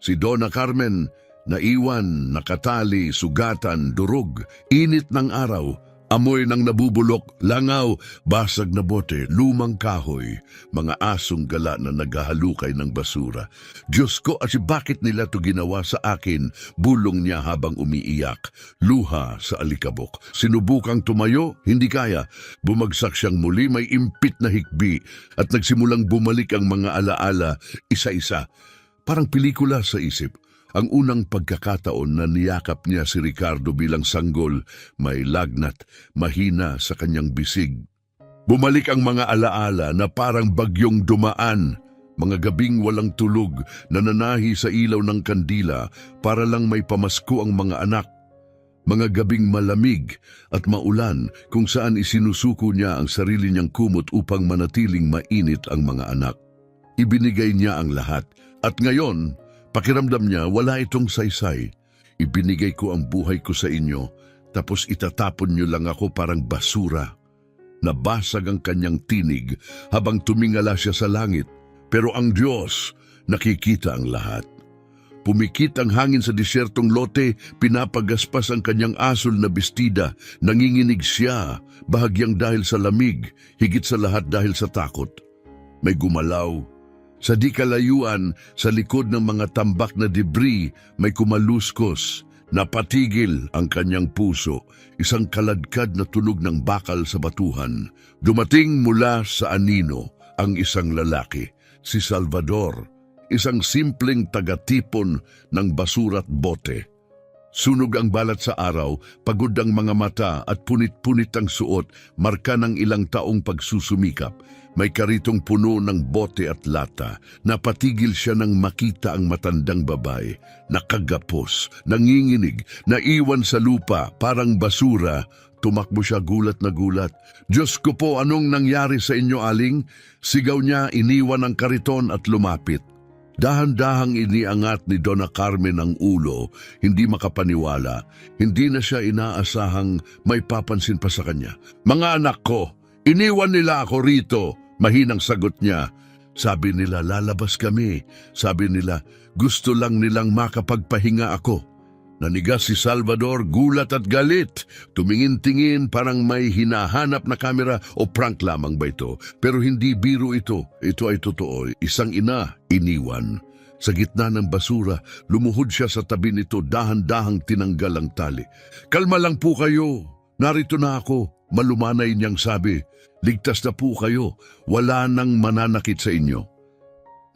Si Donna Carmen, naiwan, nakatali, sugatan, durog, init ng araw, amoy ng nabubulok, langaw, basag na bote, lumang kahoy, mga asong gala na naghahalukay ng basura. Diyos ko, at bakit nila to ginawa sa akin? Bulong niya habang umiiyak, luha sa alikabok. Sinubukang tumayo, hindi kaya. Bumagsak siyang muli, may impit na hikbi, at nagsimulang bumalik ang mga alaala, isa-isa. Parang pelikula sa isip. Ang unang pagkakataon na niyakap niya si Ricardo bilang sanggol, may lagnat, mahina sa kanyang bisig. Bumalik ang mga alaala na parang bagyong dumaan, mga gabing walang tulog, nananahi sa ilaw ng kandila para lang may pamasko ang mga anak. Mga gabing malamig at maulan kung saan isinusuko niya ang sarili niyang kumot upang manatiling mainit ang mga anak. Ibinigay niya ang lahat at ngayon, pakiramdam niya, wala itong saysay. Ibinigay ko ang buhay ko sa inyo, tapos itatapon niyo lang ako parang basura. Nabasag ang kanyang tinig habang tumingala siya sa langit, pero ang Diyos nakikita ang lahat. Pumikit ang hangin sa disyertong lote, pinapagaspas ang kanyang asul na bestida, nanginginig siya, bahagyang dahil sa lamig, higit sa lahat dahil sa takot. May gumalaw, Sa di kalayuan, sa likod ng mga tambak na debris, may kumaluskos. Napatigil ang kanyang puso, isang kaladkad na tunog ng bakal sa batuhan. Dumating mula sa anino ang isang lalaki, si Salvador, isang simpleng tagatipon ng basura't bote. Sunog ang balat sa araw, pagod ang mga mata at punit-punit ang suot, marka ng ilang taong pagsusumikap. May karitong puno ng bote at lata. Napatigil siya nang makita ang matandang babae. Nakagapos, nanginginig, naiwan sa lupa, parang basura. Tumakbo siya gulat na gulat. "Diyos ko po, anong nangyari sa inyo, aling?" Sigaw niya, iniwan ang kariton at lumapit. Dahan-dahang iniangat ni Donna Carmen ang ulo, hindi makapaniwala. Hindi na siya inaasahang may papansin pa sa kanya. "Mga anak ko, iniwan nila ako rito," mahinang sagot niya. Sabi nila, "Lalabas kami." Sabi nila, "Gusto lang nilang makapagpahinga ako." Nanigas si Salvador, gulat at galit. Tumingin-tingin, parang may hinahanap na kamera o prank lamang ba ito. Pero hindi biro ito. Ito ay totoo. Isang ina, iniwan. Sa gitna ng basura, lumuhod siya sa tabi nito, dahan-dahang tinanggal ang tali. "Kalma lang po kayo. Narito na ako." Malumanay niyang sabi. "Ligtas na po kayo. Wala nang mananakit sa inyo."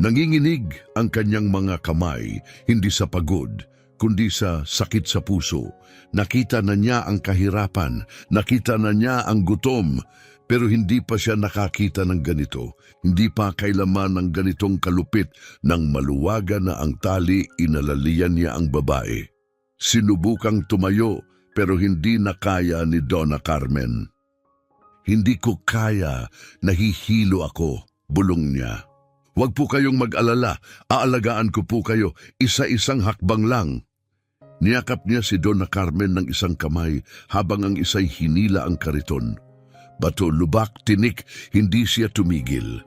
Nanginginig ang kanyang mga kamay, hindi sa pagod, kundi sa sakit sa puso. Nakita na niya ang kahirapan, nakita na niya ang gutom, pero hindi pa siya nakakita ng ganito. Hindi pa kailaman ng ganitong kalupit. Nang maluwagan na ang tali, inalalian niya ang babae. Sinubukang tumayo, pero hindi na kaya ni Donna Carmen. "Hindi ko kaya, nahihilo ako," bulong niya. "Huwag po kayong mag-alala, aalagaan ko po kayo, isa-isang hakbang lang." Niyakap niya si Donna Carmen ng isang kamay habang ang isa'y hinila ang kariton. Bato, lubak, tinik, hindi siya tumigil.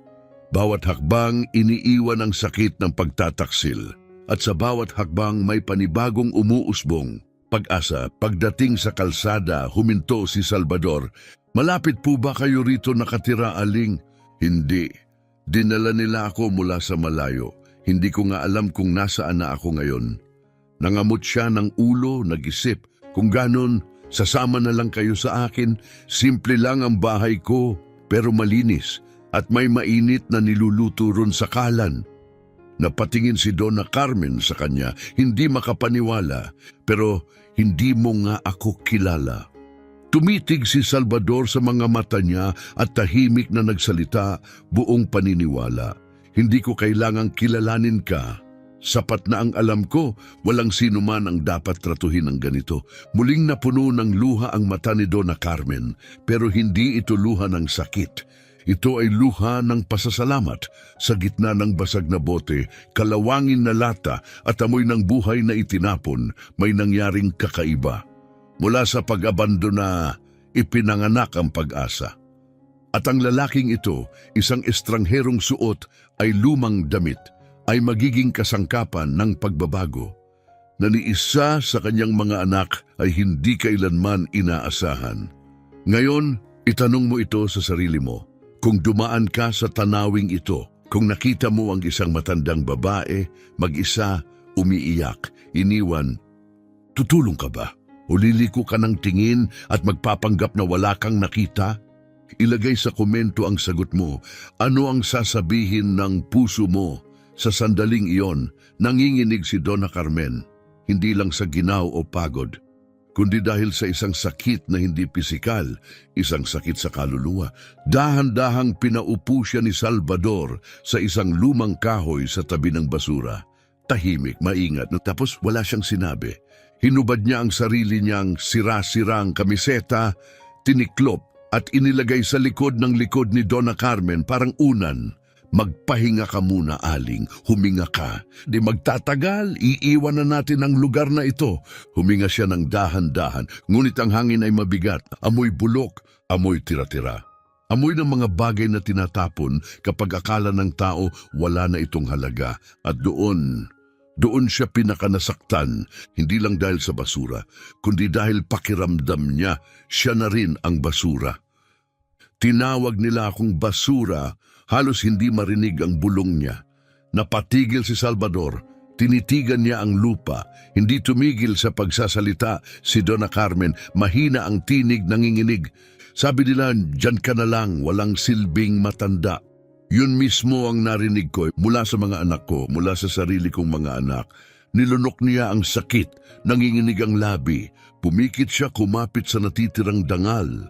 Bawat hakbang iniiwan ang sakit ng pagtataksil. At sa bawat hakbang may panibagong umuusbong. Pag-asa, pagdating sa kalsada, huminto si Salvador. "Malapit po ba kayo rito nakatira, aling?" "Hindi. Dinala nila ako mula sa malayo. Hindi ko nga alam kung nasaan na ako ngayon." Nangamot siya ng ulo, nag-isip. "Kung ganon, sasama na lang kayo sa akin. Simple lang ang bahay ko, pero malinis. At may mainit na niluluto ron sa kalan." Napatingin si Donna Carmen sa kanya, hindi makapaniwala. "Pero hindi mo nga ako kilala." Tumitig si Salvador sa mga mata niya at tahimik na nagsalita, buong paniniwala. "Hindi ko kailangang kilalanin ka. Sapat na ang alam ko, walang sino man ang dapat tratuhin ng ganito." Muling napuno ng luha ang mata ni Donna Carmen, pero hindi ito luha ng sakit. Ito ay luha ng pasasalamat. Sa gitna ng basag na bote, kalawangin na lata at amoy ng buhay na itinapon, may nangyaring kakaiba. Mula sa pag-abandona, ipinanganak ang pag-asa. At ang lalaking ito, isang estrangherong suot, ay lumang damit, ay magiging kasangkapan ng pagbabago na ni isa sa kanyang mga anak ay hindi kailanman inaasahan. Ngayon, itanong mo ito sa sarili mo. Kung dumaan ka sa tanawing ito, kung nakita mo ang isang matandang babae, mag-isa, umiiyak, iniwan, tutulong ka ba? O liliko ka ng tingin at magpapanggap na wala kang nakita? Ilagay sa komento ang sagot mo. Ano ang sasabihin ng puso mo? Sa sandaling iyon, nanginginig si Donna Carmen, hindi lang sa ginaw o pagod, kundi dahil sa isang sakit na hindi pisikal, isang sakit sa kaluluwa. Dahan-dahang pinaupo siya ni Salvador sa isang lumang kahoy sa tabi ng basura. Tahimik, maingat, tapos wala siyang sinabi. Hinubad niya ang sarili niyang sira-sirang kamiseta, tiniklop at inilagay sa likod ni Donna Carmen parang unan. "Magpahinga ka muna, aling. Huminga ka. Di magtatagal, iiwan na natin ang lugar na ito." Huminga siya ng dahan-dahan, ngunit ang hangin ay mabigat. Amoy bulok, amoy tira-tira. Amoy ng mga bagay na tinatapon kapag akala ng tao wala na itong halaga. At doon siya pinakanasaktan, hindi lang dahil sa basura, kundi dahil pakiramdam niya, siya na rin ang basura. Tinawag nila akong basura, halos hindi marinig ang bulong niya. Napatigil si Salvador. Tinitigan niya ang lupa. Hindi tumigil sa pagsasalita si Donna Carmen. Mahina ang tinig, nanginginig. Sabi nila, "Diyan ka na lang, walang silbing matanda." Yun mismo ang narinig ko mula sa mga anak ko, mula sa sarili kong mga anak. Nilunok niya ang sakit, nanginginig ang labi. Pumikit siya, kumapit sa natitirang dangal.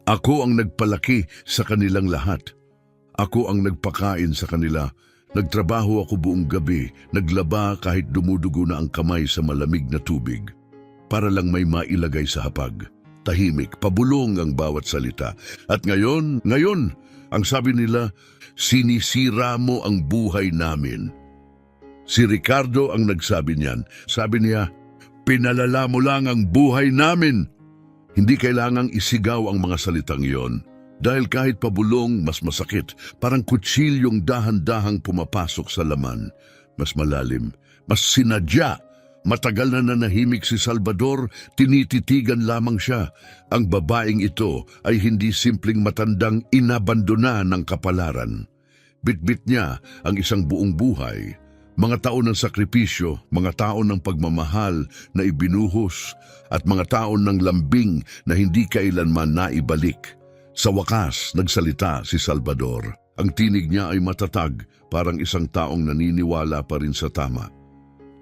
Ako ang nagpalaki sa kanilang lahat. Ako ang nagpakain sa kanila. Nagtrabaho ako buong gabi, naglaba kahit dumudugo na ang kamay sa malamig na tubig. Para lang may mailagay sa hapag. Tahimik, pabulong ang bawat salita. At ngayon, ang sabi nila, sinisira mo ang buhay namin. Si Ricardo ang nagsabi niyan. Sabi niya, pinalala mo lang ang buhay namin. Hindi kailangang isigaw ang mga salitang iyon. Dahil kahit pabulong, mas masakit. Parang kutsilyong dahan-dahang pumapasok sa laman. Mas malalim, mas sinadya. Matagal na nanahimik si Salvador, tinititigan lamang siya. Ang babaeng ito ay hindi simpleng matandang inabandona ng kapalaran. Bitbit niya ang isang buong buhay. Mga taon ng sakripisyo, mga taon ng pagmamahal na ibinuhos, at mga taon ng lambing na hindi kailanman naibalik. Sa wakas, nagsalita si Salvador. Ang tinig niya ay matatag, parang isang taong naniniwala pa rin sa tama.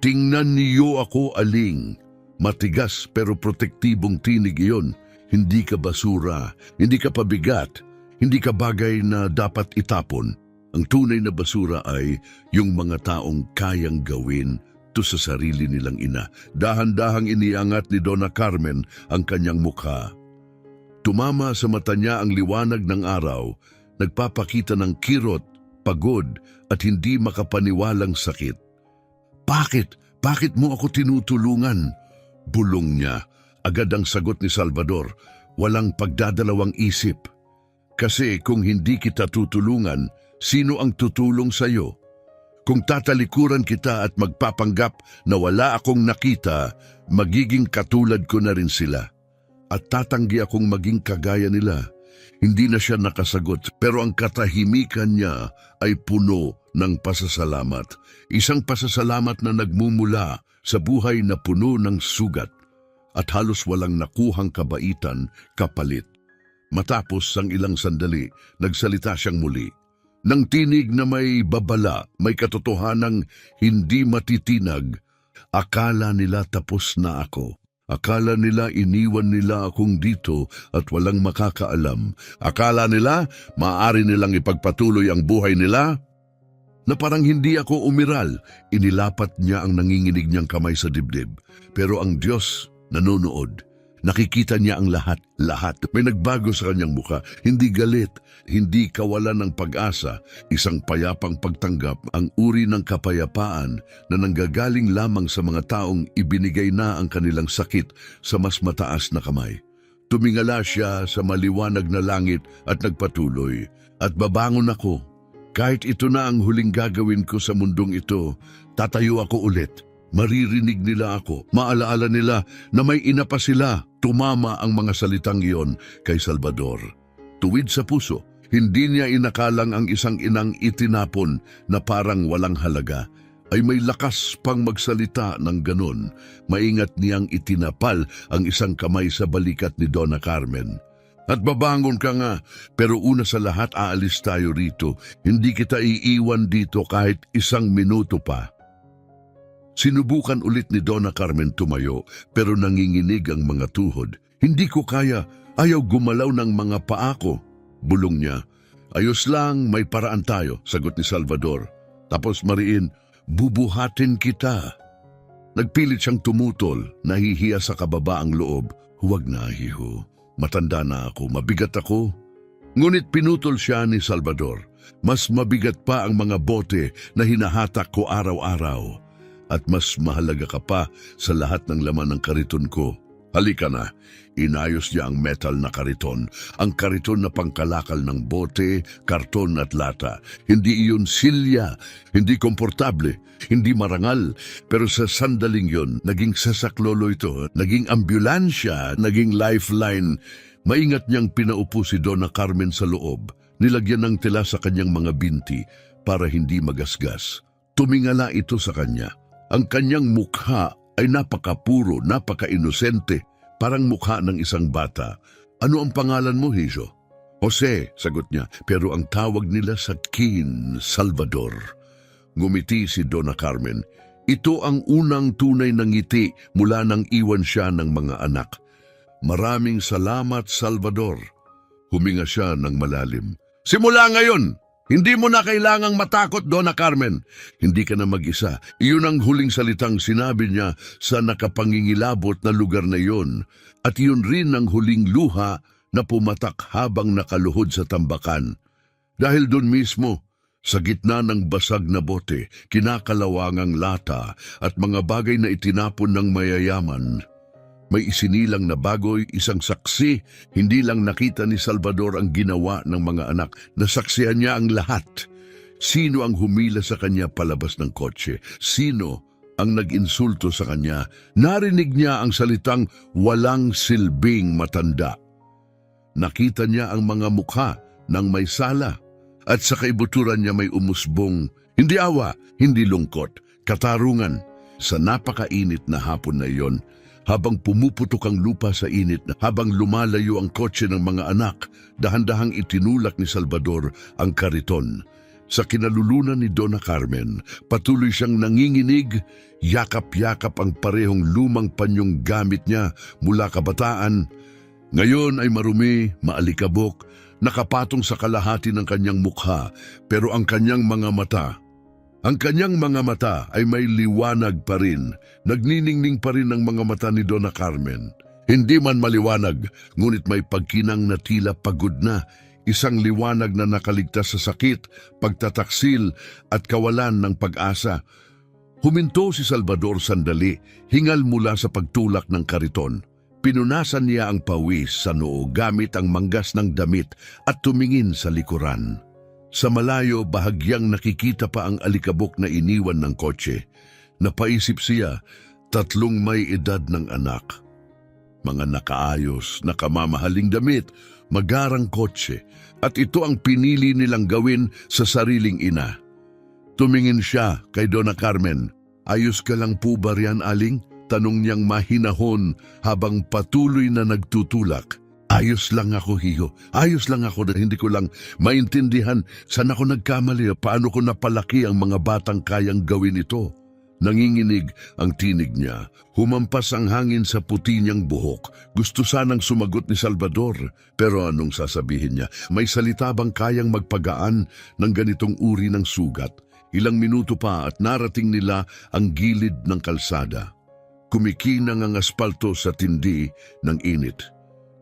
Tingnan niyo ako, Aling. Matigas pero protektibong tinig iyon. Hindi ka basura, hindi ka pabigat, hindi ka bagay na dapat itapon. Ang tunay na basura ay yung mga taong kayang gawin to sa sarili nilang ina. Dahan-dahang iniangat ni Donna Carmen ang kanyang mukha. Tumama sa mata niya ang liwanag ng araw, nagpapakita ng kirot, pagod at hindi makapaniwalang sakit. Bakit? Bakit mo ako tinutulungan? Bulong niya. Agad ang sagot ni Salvador, walang pagdadalawang isip. Kasi kung hindi kita tutulungan, sino ang tutulong sa iyo? Kung tatalikuran kita at magpapanggap na wala akong nakita, magiging katulad ko na rin sila. At tatanggi akong maging kagaya nila. Hindi na siya nakasagot, pero ang katahimikan niya ay puno ng pasasalamat. Isang pasasalamat na nagmumula sa buhay na puno ng sugat at halos walang nakuhang kabaitan kapalit. Matapos ang ilang sandali, nagsalita siyang muli. Nang tinig na may babala, may katotohanang hindi matitinag, akala nila tapos na ako. Akala nila iniwan nila akong dito at walang makakaalam. Akala nila maaari nilang ipagpatuloy ang buhay nila na parang hindi ako umiral. Inilapat niya ang nanginginig niyang kamay sa dibdib. Pero ang Diyos nanonood. Nakikita niya ang lahat. May nagbago sa kanyang mukha. Hindi galit, hindi kawalan ng pag-asa. Isang payapang pagtanggap, ang uri ng kapayapaan na nanggagaling lamang sa mga taong ibinigay na ang kanilang sakit sa mas mataas na kamay. Tumingala siya sa maliwanag na langit at nagpatuloy. At babangon ako. Kahit ito na ang huling gagawin ko sa mundong ito, tatayo ako ulit. Maririnig nila ako, maalaala nila na may ina pa sila. Tumama ang mga salitang iyon kay Salvador. Tuwid sa puso, hindi niya inakalang ang isang inang itinapon na parang walang halaga ay may lakas pang magsalita ng ganon. Maingat niyang itinapal ang isang kamay sa balikat ni Donna Carmen. At babangon ka nga, pero una sa lahat aalis tayo rito. Hindi kita iiwan dito kahit isang minuto pa. Sinubukan ulit ni Donna Carmen tumayo, pero nanginginig ang mga tuhod. Hindi ko kaya, ayaw gumalaw ng mga paa ko. Bulong niya. Ayos lang, may paraan tayo, sagot ni Salvador. Tapos mariin, bubuhatin kita. Nagpilit siyang tumutol, nahihiya sa kababa ang loob. Huwag na, hiho. Matanda na ako, mabigat ako. Ngunit pinutol siya ni Salvador. Mas mabigat pa ang mga bote na hinahatak ko araw-araw. At mas mahalaga ka pa sa lahat ng laman ng kariton ko. Halika na. Inayos niya ang metal na kariton. Ang kariton na pangkalakal ng bote, karton at lata. Hindi iyon silya, hindi komportable, hindi marangal. Pero sa sandaling yon, naging sasaklolo ito, naging ambulansya, naging lifeline. Maingat niyang pinaupo si Donna Carmen sa loob. Nilagyan ng tela sa kanyang mga binti para hindi magasgas. Tumingala ito sa kanya. Ang kanyang mukha ay napakapuro, napaka-inosente, parang mukha ng isang bata. Ano ang pangalan mo, Hijo? Jose, sagot niya, pero ang tawag nila sa kin, Salvador. Ngumiti si Donna Carmen. Ito ang unang tunay na ngiti mula nang iwan siya ng mga anak. Maraming salamat, Salvador. Huminga siya ng malalim. Simula ngayon, hindi mo na kailangang matakot, Donna Carmen. Hindi ka na mag-isa. Iyon ang huling salitang sinabi niya sa nakapangingilabot na lugar na iyon. At iyon rin ang huling luha na pumatak habang nakaluhod sa tambakan. Dahil doon mismo, sa gitna ng basag na bote, kinakalawangang lata at mga bagay na itinapon ng mayayaman, may isinilang na bagoy, isang saksi. Hindi lang nakita ni Salvador ang ginawa ng mga anak, nasaksihan niya ang lahat. Sino ang humila sa kanya palabas ng kotse? Sino ang nag-insulto sa kanya? Narinig niya ang salitang walang silbing matanda. Nakita niya ang mga mukha ng may sala at sa kaibuturan niya may umusbong, hindi awa, hindi lungkot, katarungan. Sa napakainit na hapon na iyon, habang pumuputok ang lupa sa init, habang lumalayo ang kotse ng mga anak, dahan-dahang itinulak ni Salvador ang kariton. Sa kinalulunan ni Donna Carmen, patuloy siyang nanginginig, yakap-yakap ang parehong lumang panyong gamit niya mula kabataan. Ngayon ay marumi, maalikabok, nakapatong sa kalahati ng kanyang mukha, pero ang kanyang mga mata ay may liwanag pa rin. Nagniningning pa rin ang mga mata ni Donna Carmen. Hindi man maliwanag, ngunit may pagkinang na tila pagod na, isang liwanag na nakaligtas sa sakit, pagtataksil at kawalan ng pag-asa. Huminto si Salvador sandali, hingal mula sa pagtulak ng kariton. Pinunasan niya ang pawis sa noo gamit ang manggas ng damit at tumingin sa likuran. Sa malayo, bahagyang nakikita pa ang alikabok na iniwan ng kotse. Napaisip siya, 3 may edad ng anak. Mga nakaayos, nakamamahaling damit, magarang kotse, at ito ang pinili nilang gawin sa sariling ina. Tumingin siya kay Donna Carmen. Ayos ka lang po ba riyan, aling? Tanong niyang mahinahon habang patuloy na nagtutulak. Ayos lang ako, Hijo. Ayos lang ako na hindi ko lang maintindihan saan ako nagkamali, paano ko napalaki ang mga batang kayang gawin ito. Nanginginig ang tinig niya. Humampas ang hangin sa puti niyang buhok. Gusto sanang sumagot ni Salvador, pero anong sasabihin niya? May salita bang kayang magpagaan ng ganitong uri ng sugat? Ilang minuto pa at narating nila ang gilid ng kalsada. Kumikinang ang aspalto sa tindi ng init.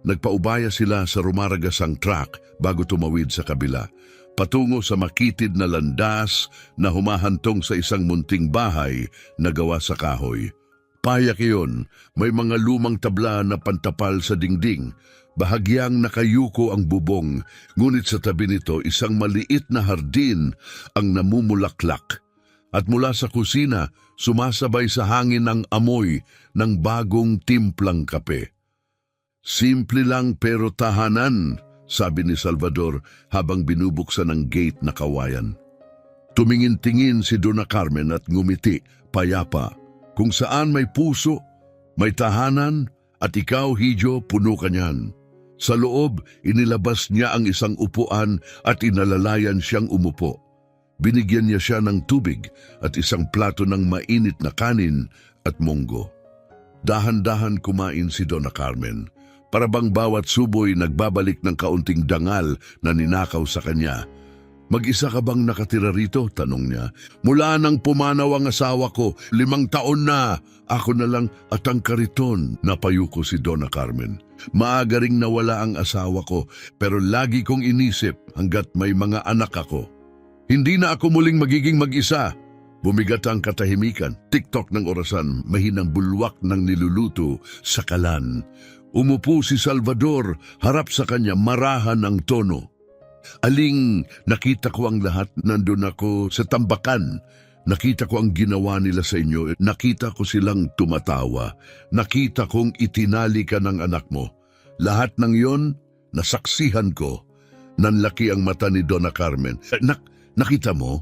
Nagpaubaya sila sa rumaragasang truck bago tumawid sa kabila, patungo sa makitid na landas na humahantong sa isang munting bahay na gawa sa kahoy. Payak iyon, may mga lumang tabla na pantapal sa dingding. Bahagyang nakayuko ang bubong, ngunit sa tabi nito isang maliit na hardin ang namumulaklak. At mula sa kusina, sumasabay sa hangin ang amoy ng bagong timplang kape. Simple lang pero tahanan, sabi ni Salvador habang binubuksan ang gate na kawayan. Tumingin-tingin si Donna Carmen at ngumiti, payapa. Kung saan may puso, may tahanan, at ikaw, Hijo, puno ka niyan. Sa loob, inilabas niya ang isang upuan at inalalayan siyang umupo. Binigyan niya siya ng tubig at isang plato ng mainit na kanin at munggo. Dahan-dahan kumain si Donna Carmen. Para bang bawat suboy nagbabalik ng kaunting dangal na ninakaw sa kanya. Mag-isa ka bang nakatira rito? Tanong niya. Mula nang pumanaw ang asawa ko, 5 taon na. Ako na lang at ang kariton. Napayuko si Donna Carmen. Maaga ring nawala ang asawa ko, pero lagi kong inisip hanggat may mga anak ako. Hindi na ako muling magiging mag-isa. Bumigat ang katahimikan, tiktok ng orasan, mahinang bulwak ng niluluto sa kalan. Umupo si Salvador, harap sa kanya, marahan ang tono. Aling, nakita ko ang lahat, nandun ako sa tambakan. Nakita ko ang ginawa nila sa inyo, nakita ko silang tumatawa. Nakita kong itinali ka ng anak mo. Lahat ng yon, nasaksihan ko. Nanlaki ang mata ni Donna Carmen. Nakita mo?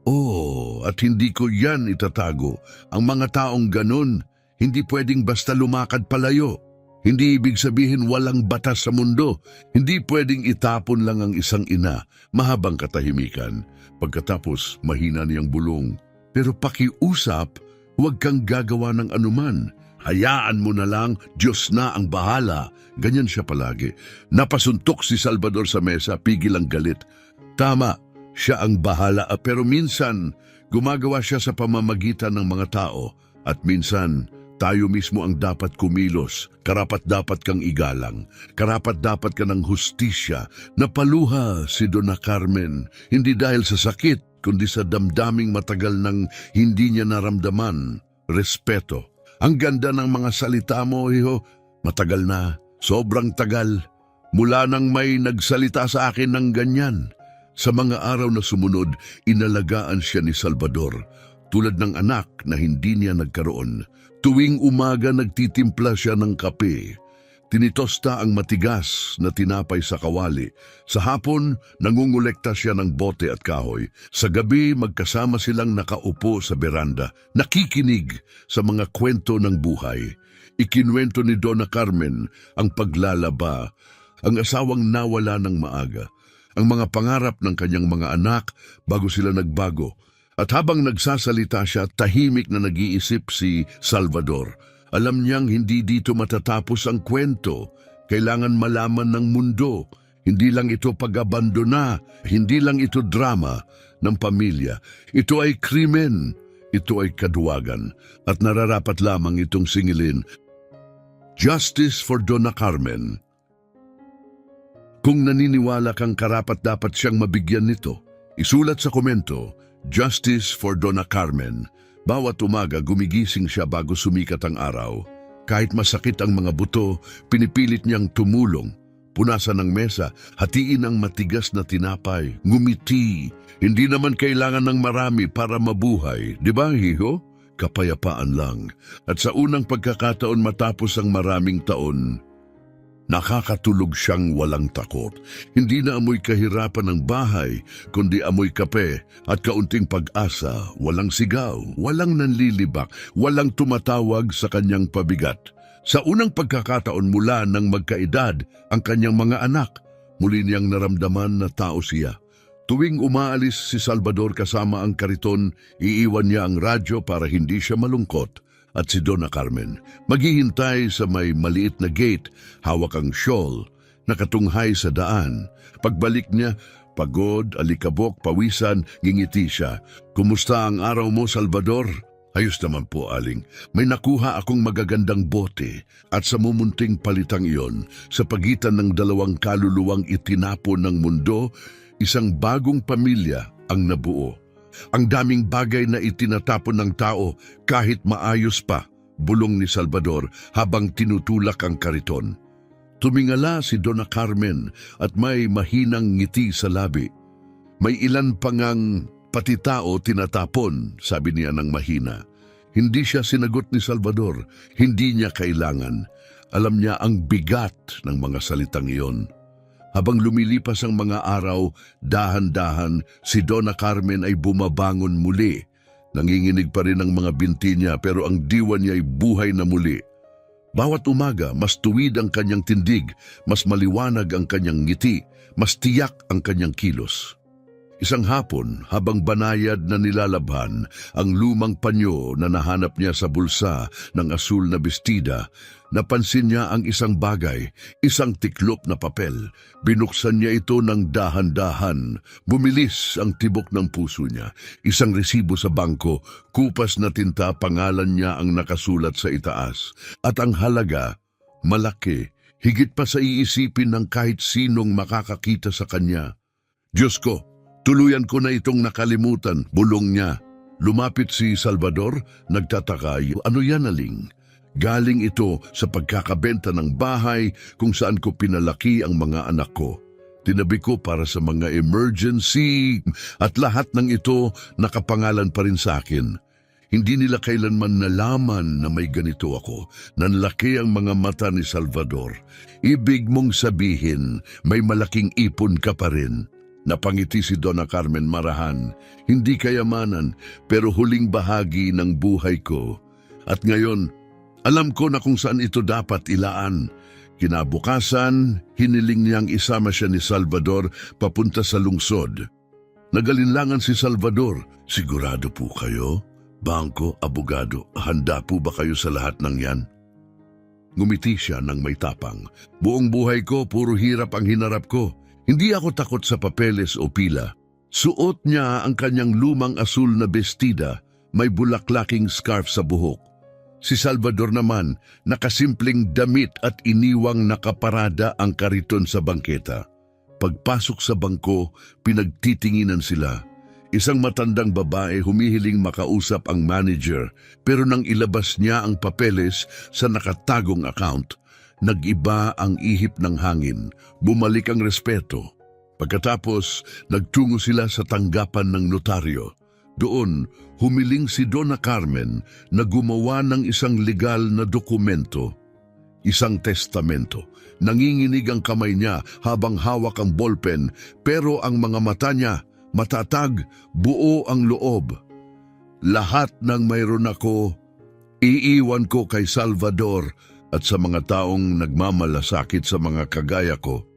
Oh, at hindi ko yan itatago. Ang mga taong ganun, hindi pwedeng basta lumakad palayo. Hindi ibig sabihin walang batas sa mundo. Hindi pwedeng itapon lang ang isang ina, mahabang katahimikan. Pagkatapos, mahina niyang bulong. Pero pakiusap, huwag kang gagawa ng anuman. Hayaan mo na lang, Diyos na ang bahala. Ganyan siya palagi. Napasuntok si Salvador sa mesa, pigil ang galit. Tama, siya ang bahala, pero minsan gumagawa siya sa pamamagitan ng mga tao at minsan tayo mismo ang dapat kumilos. Karapat-dapat kang igalang. Karapat-dapat ka ng hustisya. Napaluha si Donna Carmen, hindi dahil sa sakit, kundi sa damdaming matagal nang hindi niya naramdaman. Respeto. Ang ganda ng mga salita mo, hiho. Matagal na, sobrang tagal. Mula nang may nagsalita sa akin ng ganyan. Sa mga araw na sumunod, inalagaan siya ni Salvador. Tulad ng anak na hindi niya nagkaroon. Tuwing umaga nagtitimpla siya ng kape. Tinitosta ang matigas na tinapay sa kawali. Sa hapon, nangungulekta siya ng bote at kahoy. Sa gabi, magkasama silang nakaupo sa beranda, nakikinig sa mga kwento ng buhay. Ikinwento ni Donna Carmen ang paglalaba, ang asawang nawala ng maaga, ang mga pangarap ng kanyang mga anak bago sila nagbago. At habang nagsasalita siya, tahimik na nag-iisip si Salvador. Alam niyang hindi dito matatapos ang kwento. Kailangan malaman ng mundo. Hindi lang ito pag-abandona, hindi lang ito drama ng pamilya. Ito ay krimen, ito ay kaduwagan. At nararapat lamang itong singilin. Justice for Donna Carmen. Kung naniniwala kang karapat-dapat siyang mabigyan nito, isulat sa komento, Justice for Donna Carmen. Bawat umaga gumigising siya bago sumikat ang araw. Kahit masakit ang mga buto, pinipilit niyang tumulong. Punasan ng mesa, hatiin ang matigas na tinapay, ngumiti. Hindi naman kailangan ng marami para mabuhay, di ba, hiho? Kapayapaan lang. At sa unang pagkakataon matapos ang maraming taon, nakakatulog siyang walang takot. Hindi na amoy kahirapan ng bahay, kundi amoy kape at kaunting pag-asa. Walang sigaw, walang nanlilibak, walang tumatawag sa kanyang pabigat. Sa unang pagkakataon mula nang magkaedad ang kanyang mga anak, muli niyang naramdaman na tao siya. Tuwing umaalis si Salvador kasama ang kariton, iiwan niya ang radyo para hindi siya malungkot. At si Donna Carmen, maghihintay sa may maliit na gate, hawak ang shawl, nakatunghay sa daan. Pagbalik niya, pagod, alikabok, pawisan, ngingiti siya. Kumusta ang araw mo, Salvador? Ayos naman po, Aling. May nakuha akong magagandang bote at sa mumunting palitang iyon, sa pagitan ng dalawang kaluluwang itinapon ng mundo, isang bagong pamilya ang nabuo. Ang daming bagay na itinatapon ng tao kahit maayos pa, bulong ni Salvador habang tinutulak ang kariton. Tumingala si Donna Carmen at may mahinang ngiti sa labi. May ilan pa ngang pati tao tinatapon, sabi niya ng mahina. Hindi siya sinagot ni Salvador, hindi niya kailangan. Alam niya ang bigat ng mga salitang iyon. Habang lumilipas ang mga araw, dahan-dahan, si Donna Carmen ay bumabangon muli. Nanginginig pa rin ang mga binti niya pero ang diwa niya ay buhay na muli. Bawat umaga, mas tuwid ang kanyang tindig, mas maliwanag ang kanyang ngiti, mas tiyak ang kanyang kilos. Isang hapon, habang banayad na nilalabhan ang lumang panyo na nahanap niya sa bulsa ng asul na bestida, napansin niya ang isang bagay, isang tiklop na papel. Binuksan niya ito ng dahan-dahan. Bumilis ang tibok ng puso niya. Isang resibo sa bangko, kupas na tinta, pangalan niya ang nakasulat sa itaas. At ang halaga, malaki, higit pa sa iisipin ng kahit sinong makakakita sa kanya. Diyos ko, tuluyan ko na itong nakalimutan, bulong niya. Lumapit si Salvador, nagtataka, ano yan, Aling? Galing ito sa pagkakabenta ng bahay kung saan ko pinalaki ang mga anak ko. Tinabi ko para sa mga emergency at lahat ng ito nakapangalan pa rin sa akin. Hindi nila kailanman nalaman na may ganito ako. Nanlaki ang mga mata ni Salvador. Ibig mong sabihin, may malaking ipon ka pa rin. Napangiti si Donna Carmen marahan, hindi kayamanan pero huling bahagi ng buhay ko. At ngayon, alam ko na kung saan ito dapat ilaan. Kinabukasan, hiniling niyang isama siya ni Salvador papunta sa lungsod. Nagalinlangan si Salvador, sigurado po kayo? Bangko, abogado, handa po ba kayo sa lahat ng yan? Ngumiti siya ng may tapang. Buong buhay ko, puro hirap ang hinarap ko. Hindi ako takot sa papeles o pila. Suot niya ang kanyang lumang asul na bestida, may bulaklaking scarf sa buhok. Si Salvador naman, nakasimpleng damit at iniwang nakaparada ang kariton sa bangketa. Pagpasok sa bangko, pinagtitinginan sila. Isang matandang babae humihiling makausap ang manager, pero nang ilabas niya ang papeles sa nakatagong account, nag-iba ang ihip ng hangin, bumalik ang respeto. Pagkatapos, nagtungo sila sa tanggapan ng notaryo. Doon, humiling si Donna Carmen na gumawa ng isang legal na dokumento. Isang testamento. Nanginginig ang kamay niya habang hawak ang ballpen, pero ang mga mata niya, matatag, buo ang loob. Lahat ng mayroon ako, iiwan ko kay Salvador at sa mga taong nagmamalasakit sa mga kagaya ko.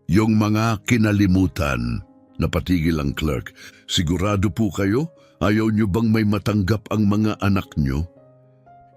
Yung mga kinalimutan, napatigil ang clerk. Sigurado po kayo? Ayaw niyo bang may matanggap ang mga anak niyo?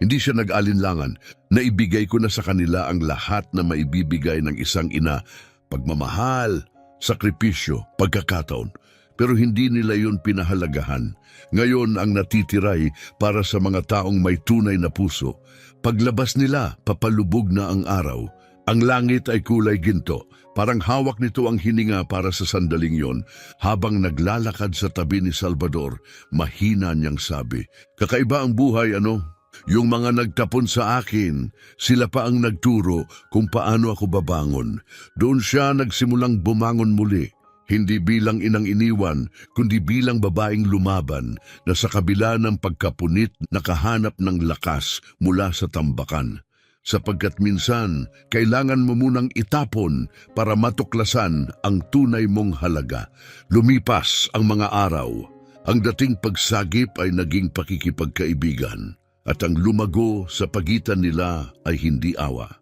Hindi siya nag-alinlangan. Naibigay ko na sa kanila ang lahat na maibibigay ng isang ina. Pagmamahal, sakripisyo, pagkakataon. Pero hindi nila yun pinahalagahan. Ngayon ang natitiray para sa mga taong may tunay na puso. Paglabas nila, papalubog na ang araw. Ang langit ay kulay ginto. Parang hawak nito ang hininga para sa sandaling yon. Habang naglalakad sa tabi ni Salvador, mahina niyang sabi, "Kakaiba ang buhay, ano? Yung mga nagtapon sa akin, sila pa ang nagturo kung paano ako babangon. Doon siya nagsimulang bumangon muli. Hindi bilang inang iniwan, kundi bilang babaeng lumaban na sa kabila ng pagkapunit nakahanap ng lakas mula sa tambakan. Sapagkat minsan, kailangan mo munang itapon para matuklasan ang tunay mong halaga. Lumipas ang mga araw. Ang dating pagsagip ay naging pakikipagkaibigan. At ang lumago sa pagitan nila ay hindi awa.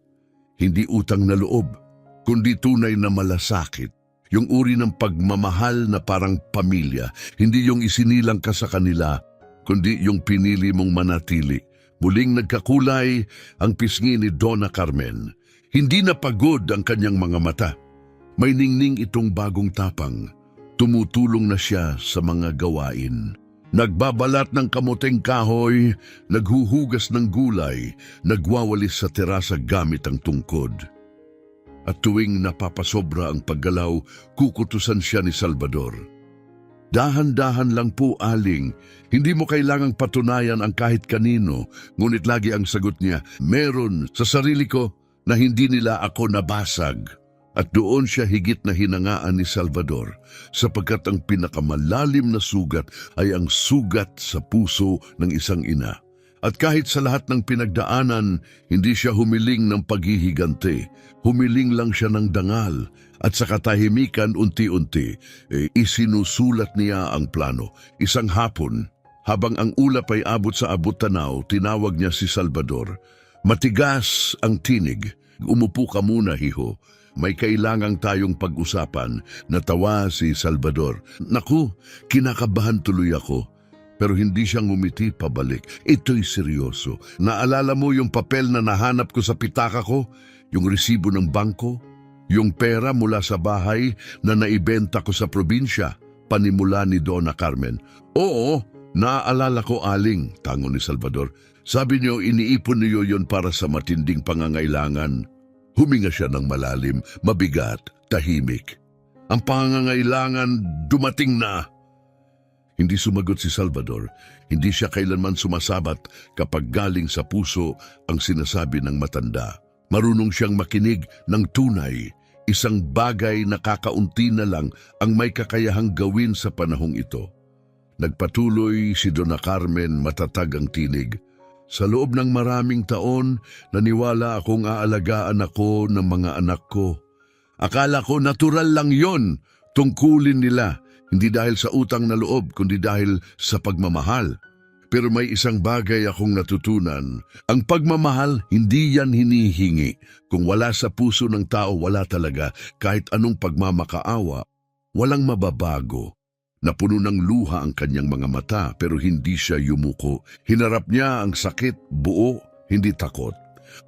Hindi utang na loob, kundi tunay na malasakit. Yung uri ng pagmamahal na parang pamilya, hindi yung isinilang ka sa kanila, kundi yung pinili mong manatili. Muling nagkakulay ang pisngi ni Donna Carmen. Hindi na pagod ang kanyang mga mata. May ningning itong bagong tapang. Tumutulong na siya sa mga gawain. Nagbabalat ng kamoteng kahoy, naghuhugas ng gulay, nagwawalis sa terasa gamit ang tungkod. At tuwing napapasobra ang paggalaw, kukutusan siya ni Salvador. Dahan-dahan lang po, Aling. Hindi mo kailangang patunayan ang kahit kanino, ngunit lagi ang sagot niya, meron sa sarili ko na hindi nila ako nabasag. At doon siya higit na hinangaan ni Salvador, sapagkat ang pinakamalalim na sugat ay ang sugat sa puso ng isang ina. At kahit sa lahat ng pinagdaanan, hindi siya humiling ng paghihigante. Humiling lang siya ng dangal. At sa katahimikan unti-unti, isinusulat niya ang plano. Isang hapon, habang ang ulap ay abot sa abot tanaw, tinawag niya si Salvador. Matigas ang tinig. Umupo ka muna, hiho. May kailangang tayong pag-usapan. Natawa si Salvador. Naku, kinakabahan tuloy ako. Pero hindi siya ngumiti pabalik. Ito'y seryoso. Naalala mo yung papel na nahanap ko sa pitaka ko? Yung resibo ng bangko? Yung pera mula sa bahay na naibenta ko sa probinsya? Panimula ni Donna Carmen. Oo, naaalala ko, Aling, tango ni Salvador. Sabi niyo, iniipon niyo yon para sa matinding pangangailangan. Huminga siya ng malalim, mabigat, tahimik. Ang pangangailangan dumating na. Hindi sumagot si Salvador. Hindi siya kailanman sumasabat kapag galing sa puso ang sinasabi ng matanda. Marunong siyang makinig ng tunay, isang bagay na kakaunti na lang ang may kakayahang gawin sa panahong ito. Nagpatuloy si Donna Carmen, matatag ang tinig. Sa loob ng maraming taon, naniwala akong aalagaan ako ng mga anak ko. Akala ko natural lang yon, Tungkulin nila, hindi dahil sa utang na loob, kundi dahil sa pagmamahal. Pero may isang bagay akong natutunan. Ang pagmamahal, hindi yan hinihingi. Kung wala sa puso ng tao, wala talaga. Kahit anong pagmamakaawa, walang mababago. Napuno ng luha ang kanyang mga mata pero hindi siya yumuko. Hinarap niya ang sakit, buo, hindi takot.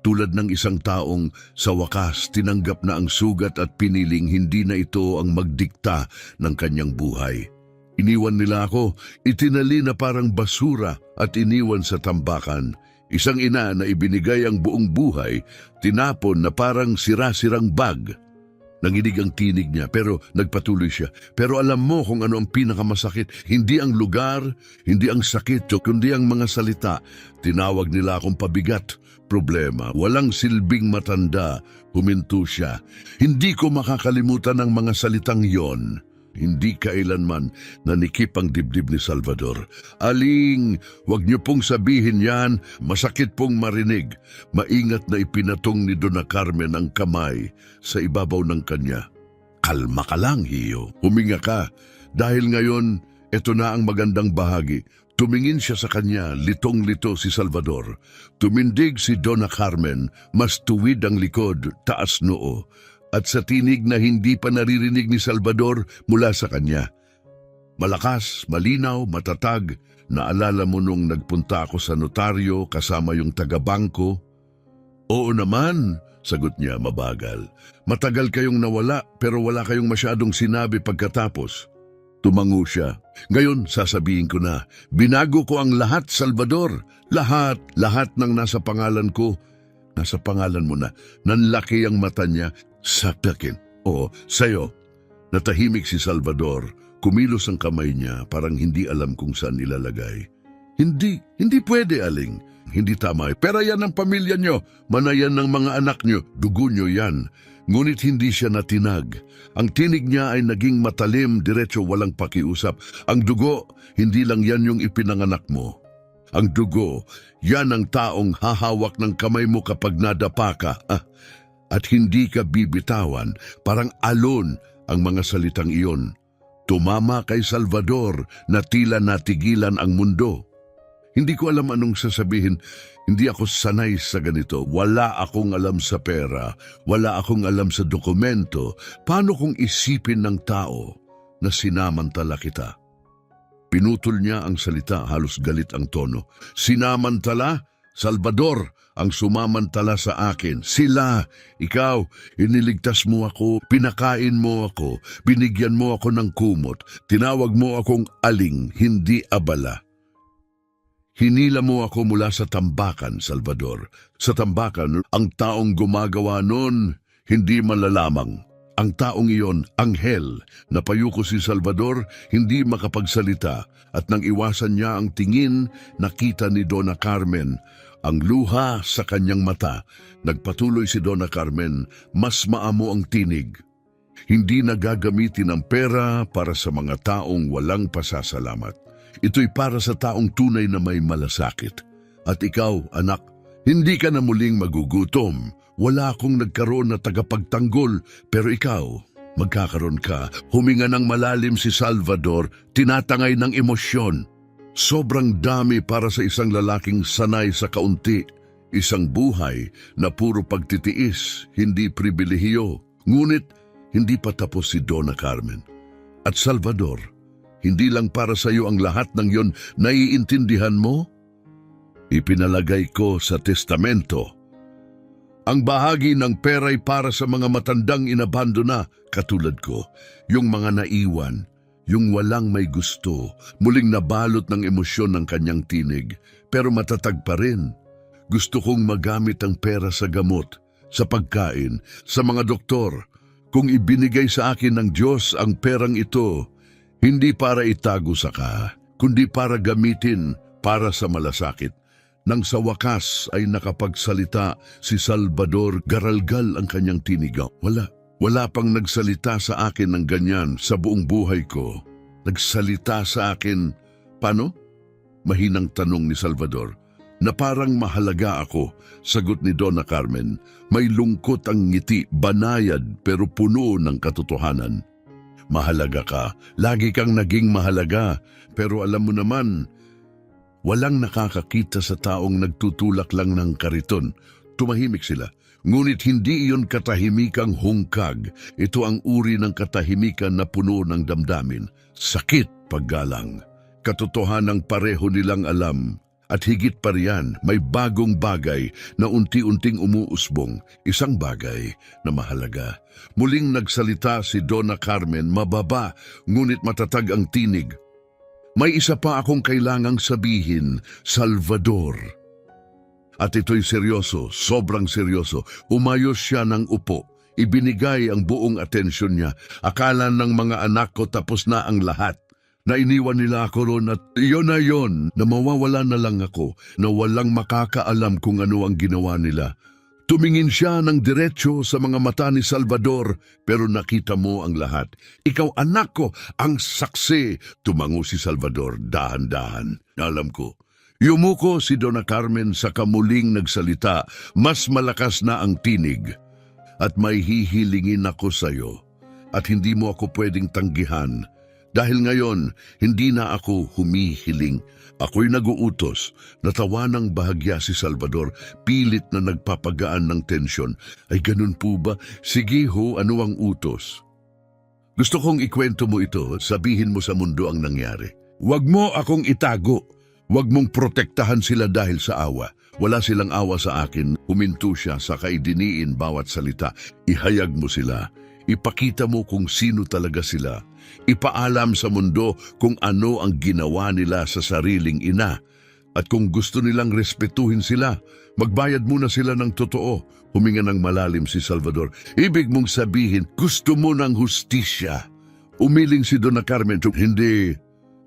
Tulad ng isang taong sa wakas tinanggap na ang sugat at piniling hindi na ito ang magdikta ng kanyang buhay. Iniwan nila ako, itinali na parang basura at iniwan sa tambakan. Isang ina na ibinigay ang buong buhay, tinapon na parang sira-sirang bag. Nanginig ang tinig niya pero nagpatuloy siya. Pero alam mo kung ano ang pinakamasakit. Hindi ang lugar, hindi ang sakit, kundi ang mga salita. Tinawag nila akong pabigat. Problema, walang silbing matanda. Huminto siya. Hindi ko makakalimutan ang mga salitang yon. Hindi kailanman nanikip ang dibdib ni Salvador. Aling, wag niyo pong sabihin yan, masakit pong marinig. Maingat na ipinatong ni Dona Carmen ang kamay sa ibabaw ng kanya. Kalma ka lang, Hiyo. Huminga ka. Dahil ngayon, eto na ang magandang bahagi. Tumingin siya sa kanya, litong-lito si Salvador. Tumindig si Dona Carmen, mas tuwid ang likod, taas noo. At sa tinig na hindi pa naririnig ni Salvador mula sa kanya. Malakas, malinaw, matatag, naalala mo nung nagpunta ako sa notaryo kasama yung taga-bangko? Oo naman, sagot niya mabagal. Matagal kayong nawala pero wala kayong masyadong sinabi pagkatapos. Tumango siya. Ngayon, sasabihin ko na, binago ko ang lahat, Salvador. Lahat ng nasa pangalan ko. Nasa pangalan mo na. Nanlaki ang mata niya. Sa akin. Oo, sa'yo. Natahimik si Salvador. Kumilos ang kamay niya, parang hindi alam kung saan ilalagay. Hindi pwede, Aling. Hindi tama. Pero yan ang pamilya niyo. Manayan ng mga anak niyo. Dugo niyo yan. Ngunit hindi siya natinag. Ang tinig niya ay naging matalim, diretso walang pakiusap. Ang dugo, hindi lang yan yung ipinanganak mo. Ang dugo, yan ang taong hahawak ng kamay mo kapag nadapa ka. At hindi ka bibitawan, parang alon ang mga salitang iyon. Tumama kay Salvador na tila natigilan ang mundo. Hindi ko alam anong sasabihin. Hindi ako sanay sa ganito. Wala akong alam sa pera. Wala akong alam sa dokumento. Paano kung isipin ng tao na sinamantala kita? Pinutol niya ang salita, halos galit ang tono. Sinamantala? Salvador ang sumamantala sa akin. Sila, ikaw, iniligtas mo ako, pinakain mo ako, binigyan mo ako ng kumot, tinawag mo akong aling, hindi abala. Hinila mo ako mula sa tambakan, Salvador. Sa tambakan, ang taong gumagawa nun, hindi malalamang. Ang taong iyon, anghel, napayuko si Salvador, hindi makapagsalita, at nang iwasan niya ang tingin, nakita ni Dona Carmen ang luha sa kanyang mata. Nagpatuloy si Dona Carmen, mas maamo ang tinig. Hindi nagagamitin ang pera para sa mga taong walang pasasalamat. Ito'y para sa taong tunay na may malasakit. At ikaw, anak, hindi ka na muling magugutom. Wala akong nagkaroon na tagapagtanggol, pero ikaw, magkakaroon ka. Huminga ng malalim si Salvador, tinatangay ng emosyon. Sobrang dami para sa isang lalaking sanay sa kaunti. Isang buhay na puro pagtitiis, hindi pribilehiyo. Ngunit, hindi pa tapos si Dona Carmen. At Salvador, hindi lang para sa iyo ang lahat ng yon, naiintindihan mo? Ipinalagay ko sa testamento. Ang bahagi ng pera'y para sa mga matandang inabandona, katulad ko, yung mga naiwan, yung walang may gusto, muling nabalot ng emosyon ng kanyang tinig, pero matatag pa rin. Gusto kong magamit ang pera sa gamot, sa pagkain, sa mga doktor. Kung ibinigay sa akin ng Diyos ang perang ito, hindi para itago sa ka, kundi para gamitin para sa malasakit. Nang sa wakas ay nakapagsalita si Salvador, garalgal ang kanyang tinig. Wala pang nagsalita sa akin ng ganyan sa buong buhay ko. Nagsalita sa akin, paano? Mahinang tanong ni Salvador. Na parang mahalaga ako, sagot ni Dona Carmen. May lungkot ang ngiti, banayad pero puno ng katotohanan. Mahalaga ka. Lagi kang naging mahalaga. Pero alam mo naman, walang nakakakita sa taong nagtutulak lang ng kariton. Tumahimik sila. Ngunit hindi iyon katahimikang hungkag. Ito ang uri ng katahimikan na puno ng damdamin. Sakit, paggalang. Katotohanang pareho nilang alam. At higit pa riyan, may bagong bagay na unti-unting umuusbong. Isang bagay na mahalaga. Muling nagsalita si Donna Carmen, mababa, ngunit matatag ang tinig. May isa pa akong kailangang sabihin, Salvador. At ito'y seryoso, sobrang seryoso. Umayos siya ng upo. Ibinigay ang buong atensyon niya. Akala ng mga anak ko tapos na ang lahat. Nainiwan nila ako roon at iyon na yon na mawawala na lang ako na walang makakaalam kung ano ang ginawa nila. Tumingin siya ng diretsyo sa mga mata ni Salvador pero nakita mo ang lahat. Ikaw anak ko, ang saksi. Tumango si Salvador dahan-dahan. Alam ko. Yumuko si Donna Carmen sa kamuling nagsalita. Mas malakas na ang tinig. At may hihilingin ako sa iyo. At hindi mo ako pwedeng tanggihan. Dahil ngayon, hindi na ako humihiling. Ako'y nag-uutos. Natawa ng bahagya si Salvador, pilit na nagpapagaan ng tensyon. Ay ganun po ba? Sige ho, ano ang utos? Gusto kong ikwento mo ito, sabihin mo sa mundo ang nangyari. Huwag mo akong itago. Huwag mong protektahan sila dahil sa awa. Wala silang awa sa akin. Huminto siya sa kaidiniin bawat salita. Ihayag mo sila. Ipakita mo kung sino talaga sila. Ipaalam sa mundo kung ano ang ginawa nila sa sariling ina. At kung gusto nilang respetuhin sila, magbayad muna sila ng totoo. Huminga ng malalim si Salvador. Ibig mong sabihin, gusto mo ng hustisya. Umiling si Donna Carmen. Hindi.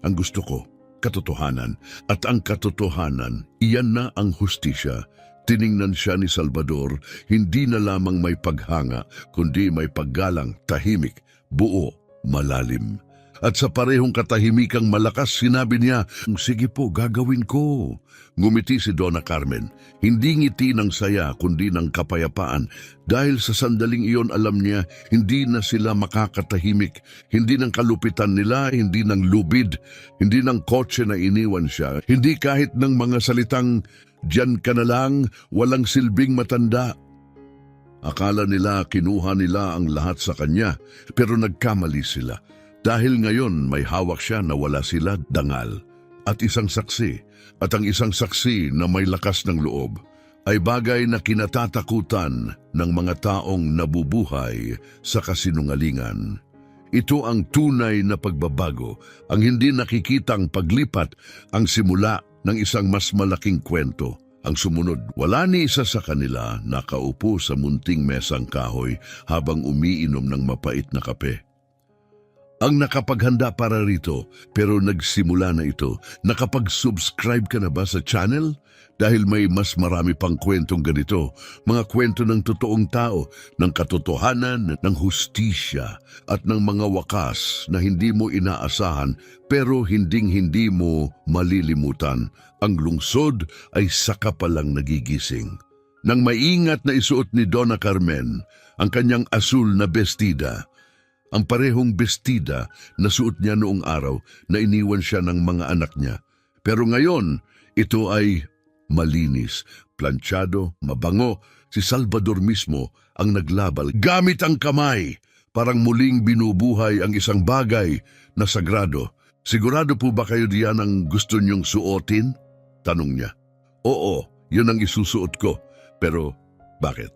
Ang gusto ko, katotohanan. At ang katotohanan, iyan na ang hustisya. Tiningnan siya ni Salvador, hindi na lamang may paghanga, kundi may paggalang, tahimik, buo, malalim. At sa parehong katahimikang malakas, sinabi niya, sige po, gagawin ko. Ngumiti si Donna Carmen, hindi ngiti ng saya, kundi ng kapayapaan. Dahil sa sandaling iyon, alam niya, hindi na sila makakatahimik. Hindi ng kalupitan nila, hindi ng lubid, hindi ng kotse na iniwan siya, hindi kahit ng mga salitang, diyan ka na lang, walang silbing matanda. Akala nila kinuha nila ang lahat sa kanya, pero nagkamali sila. Dahil ngayon may hawak siya na wala sila dangal. At isang saksi, at ang isang saksi na may lakas ng loob, ay bagay na kinatatakutan ng mga taong nabubuhay sa kasinungalingan. Ito ang tunay na pagbabago, ang hindi nakikitang paglipat, ang simula ng isang mas malaking kwento. Ang sumunod, wala ni isa sa kanila nakaupo sa munting mesang kahoy habang umiinom ng mapait na kape. Ang nakapaghanda para rito, pero nagsimula na ito. Nakapag-subscribe ka na ba sa channel? Dahil may mas marami pang kwentong ganito, mga kwento ng totoong tao, ng katotohanan, ng hustisya, at ng mga wakas na hindi mo inaasahan pero hinding-hindi mo malilimutan. Ang lungsod ay saka palang nagigising. Nang maingat na isuot ni Donna Carmen ang kanyang asul na bestida, ang parehong bestida na suot niya noong araw na iniwan siya ng mga anak niya. Pero ngayon, ito ay malinis, planchado, mabango. Si Salvador mismo ang naglabal gamit ang kamay. Parang muling binubuhay ang isang bagay na sagrado. Sigurado po ba kayo diyan ang gusto niyong suotin? Tanong niya. Oo, yun ang isusuot ko. Pero bakit?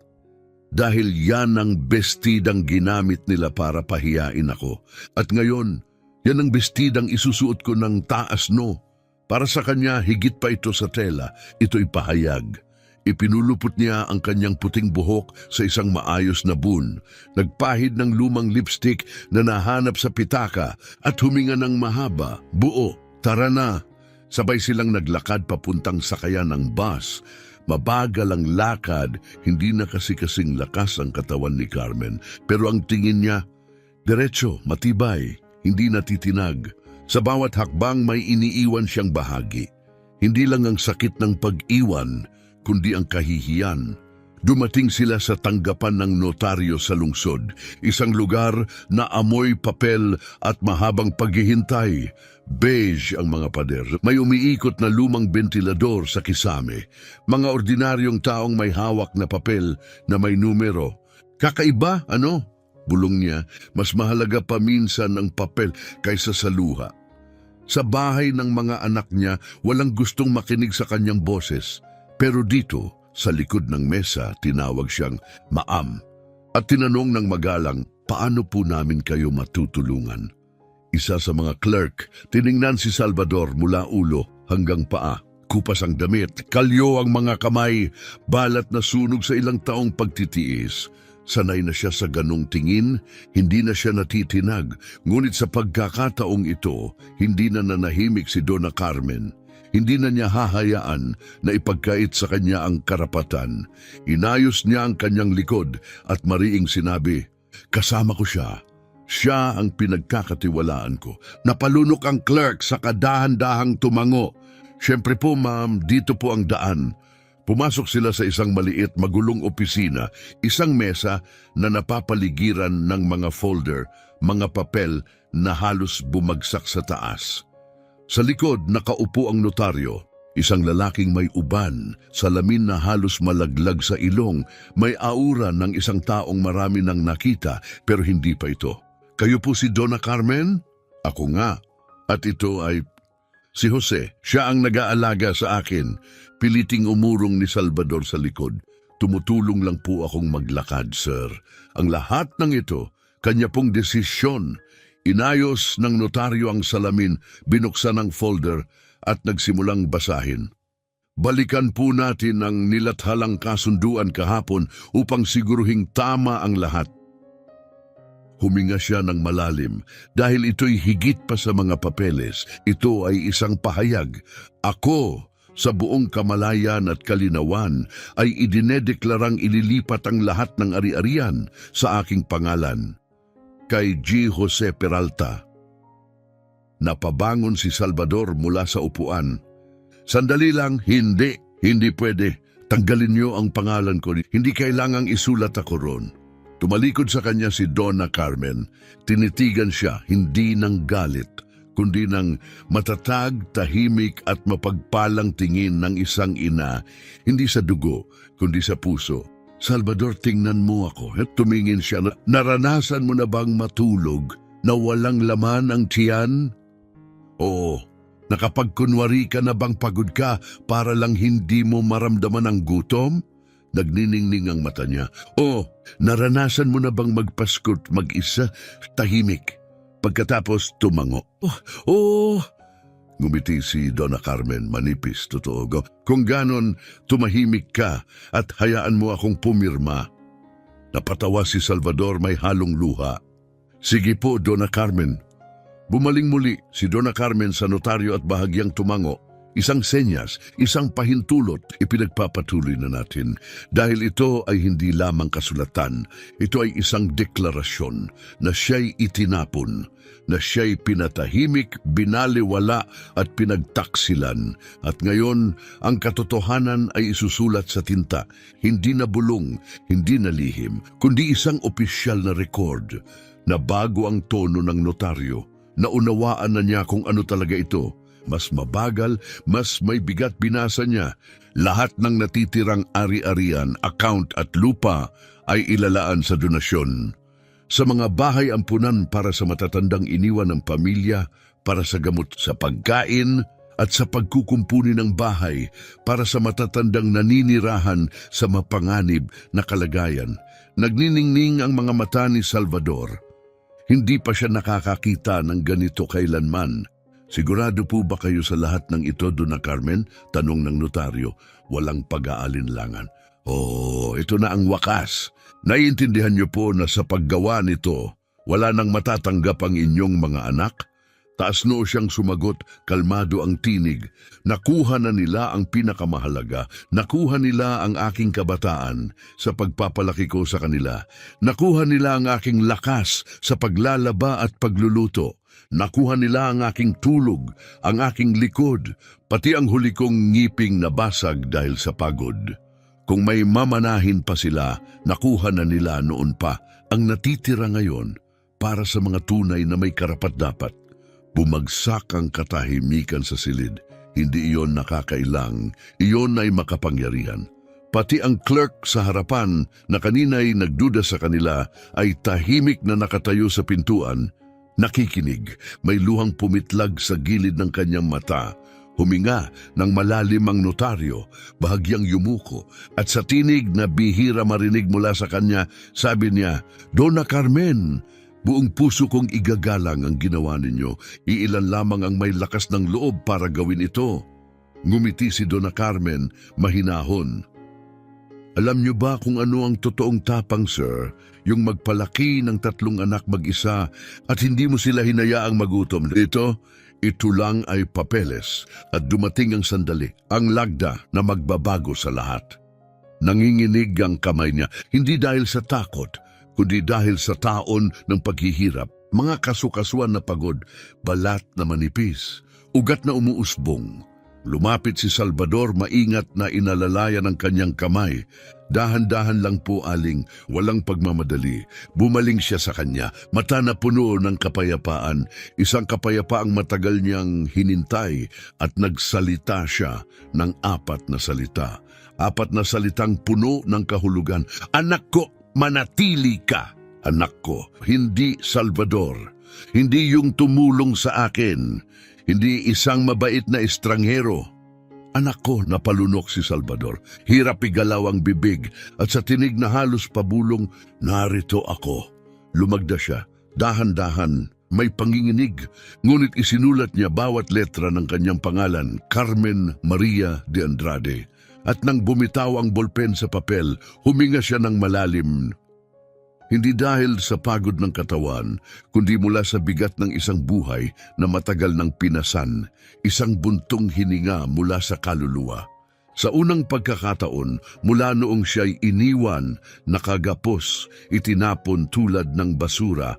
Dahil yan ang bestidang ginamit nila para pahiyain ako. At ngayon, yan ang bestidang isusuot ko ng taas no. Para sa kanya, higit pa ito sa tela. Ito'y pahayag. Ipinulupot niya ang kanyang puting buhok sa isang maayos na bun. Nagpahid ng lumang lipstick na nahanap sa pitaka at huminga ng mahaba. Buo, tara na. Sabay silang naglakad papuntang sakayan ng bus. Mabagal ang lakad, hindi na kasi-kasing lakas ang katawan ni Carmen. Pero ang tingin niya, diretso, matibay, hindi natitinag. Sa bawat hakbang may iniiwan siyang bahagi. Hindi lang ang sakit ng pag-iwan, kundi ang kahihiyan. Dumating sila sa tanggapan ng notaryo sa lungsod, isang lugar na amoy papel at mahabang paghihintay. Beige ang mga pader. May umiikot na lumang bentilador sa kisame. Mga ordinaryong taong may hawak na papel na may numero. Kakaiba, ano? Bulong niya, mas mahalaga pa minsan ang papel kaysa sa luha. Sa bahay ng mga anak niya, walang gustong makinig sa kanyang boses. Pero dito, sa likod ng mesa, tinawag siyang Maam at tinanong ng magalang, paano po namin kayo matutulungan? Isa sa mga clerk, tiningnan si Salvador mula ulo hanggang paa. Kupas ang damit, kalyo ang mga kamay, balat na sunog sa ilang taong pagtitiis. Sanay na siya sa ganong tingin, hindi na siya natitinag. Ngunit sa pagkakataong ito, hindi na nanahimik si Donna Carmen. Hindi na niya hahayaan na ipagkait sa kanya ang karapatan. Inayos niya ang kanyang likod at mariing sinabi, kasama ko siya. Siya ang pinagkakatiwalaan ko. Napalunok ang clerk sa kadahan-dahang tumango. Siyempre po ma'am, dito po ang daan. Pumasok sila sa isang maliit magulong opisina, isang mesa na napapaligiran ng mga folder, mga papel na halos bumagsak sa taas. Sa likod, nakaupo ang notaryo, isang lalaking may uban, salamin na halos malaglag sa ilong, may aura ng isang taong marami nang nakita pero hindi pa ito. Kayo po si Donna Carmen? Ako nga. At ito ay si Jose. Siya ang nag-aalaga sa akin. Piliting umurong ni Salvador sa likod. Tumutulong lang po akong maglakad, sir. Ang lahat ng ito, kanya pong desisyon. Inayos ng notaryo ang salamin, binuksan ang folder at nagsimulang basahin. Balikan po natin ang nilathalang kasunduan kahapon upang siguruhing tama ang lahat. Huminga siya ng malalim dahil ito'y higit pa sa mga papeles. Ito ay isang pahayag. Ako, sa buong kamalayan at kalinawan, ay idinedeklarang ililipat ang lahat ng ari-arian sa aking pangalan. Kay G. Jose Peralta. Napabangon si Salvador mula sa upuan. Sandali lang, hindi pwede. Tanggalin niyo ang pangalan ko. Hindi kailangang isulat ako ron. Tumalikod sa kanya si Donna Carmen. Tinitigan siya, hindi ng galit, kundi ng matatag, tahimik at mapagpalang tingin ng isang ina, hindi sa dugo, kundi sa puso. Salvador, tingnan mo ako. At tumingin siya. Naranasan mo na bang matulog na walang laman ang tiyan? Oo. Nakapagkunwari ka na bang pagod ka para lang hindi mo maramdaman ang gutom? Nagniningning ang mata niya. Oo. Naranasan mo na bang magpaskot mag-isa? Tahimik. Pagkatapos tumango. Oo. Ngumiti si Donna Carmen, manipis, totoo. Kung ganon, tumahimik ka at hayaan mo akong pumirma. Napatawa si Salvador, may halong luha. Sige po, Donna Carmen. Bumaling muli si Donna Carmen sa notaryo at bahagyang tumango. Isang senyas, isang pahintulot, ipinagpapatuloy na natin. Dahil ito ay hindi lamang kasulatan, ito ay isang deklarasyon na siya'y itinapon, na siya'y pinatahimik, binaliwala at pinagtaksilan. At ngayon, ang katotohanan ay isusulat sa tinta, hindi na bulong, hindi na lihim, kundi isang opisyal na record na bago ang tono ng notaryo. Naunawaan na niya kung ano talaga ito. Mas mabagal, mas may bigat binasa niya. Lahat ng natitirang ari-arian, account at lupa ay ilalaan sa donasyon. Sa mga bahay ampunan para sa matatandang iniwan ng pamilya, para sa gamot sa pagkain, at sa pagkukumpuni ng bahay para sa matatandang naninirahan sa mapanganib na kalagayan. Nagniningning ang mga mata ni Salvador. Hindi pa siya nakakakita ng ganito kailanman. Sigurado po ba kayo sa lahat ng ito, Donna Carmen? Tanong ng notaryo. Walang pag-aalinlangan. Oh, ito na ang wakas. Naiintindihan niyo po na sa paggawa nito, wala nang matatanggap ang inyong mga anak? Taas noo siyang sumagot, kalmado ang tinig. Nakuha na nila ang pinakamahalaga. Nakuha nila ang aking kabataan sa pagpapalaki ko sa kanila. Nakuha nila ang aking lakas sa paglalaba at pagluluto. Nakuha nila ang aking tulog, ang aking likod, pati ang huli kong ngiping nabasag dahil sa pagod. Kung may mamanahin pa sila, nakuha na nila noon pa. Ang natitira ngayon para sa mga tunay na may karapat-dapat. Bumagsak ang katahimikan sa silid. Hindi iyon nakakailang, iyon ay makapangyarihan. Pati ang clerk sa harapan na kanina'y nagduda sa kanila ay tahimik na nakatayo sa pintuan, nakikinig. May luhang pumitlag sa gilid ng kanyang mata. Huminga ng malalim ang notaryo, bahagyang yumuko, at sa tinig na bihira marinig mula sa kanya, sabi niya, "Donna Carmen, buong puso kong igagalang ang ginawa ninyo. Iilan lamang ang may lakas ng loob para gawin ito." Ngumiti si Donna Carmen, mahinahon. "Alam niyo ba kung ano ang totoong tapang, sir? Yung magpalaki ng 3 anak mag-isa at hindi mo sila hinayaang magutom. Ito lang ay papeles at dumating ang sandali, ang lagda na magbabago sa lahat." Nanginginig ang kamay niya, hindi dahil sa takot, kundi dahil sa taon ng paghihirap. Mga kasukasuan na pagod, balat na manipis, ugat na umuusbong. Lumapit si Salvador, maingat na inalalaya ng kanyang kamay. "Dahan-dahan lang po, aling, walang pagmamadali." Bumaling siya sa kanya, mata na puno ng kapayapaan, isang kapayapaang matagal niyang hinintay, at nagsalita siya ng 4 na salita. 4 na salitang puno ng kahulugan. "Anak ko, manatili ka." Anak ko, hindi Salvador. Hindi yung tumulong sa akin. Hindi isang mabait na estranghero. "Anak ko," napalunok si Salvador. Hirap igalaw ang bibig at sa tinig na halos pabulong, "Narito ako." Lumagda siya, dahan-dahan, may panginginig, ngunit isinulat niya bawat letra ng kanyang pangalan, Carmen Maria de Andrade. At nang bumitaw ang bolpen sa papel, huminga siya ng malalim. Hindi dahil sa pagod ng katawan, kundi mula sa bigat ng isang buhay na matagal ng pinasan, isang buntong hininga mula sa kaluluwa. Sa unang pagkakataon, mula noong siya'y iniwan, nakagapos, itinapon tulad ng basura,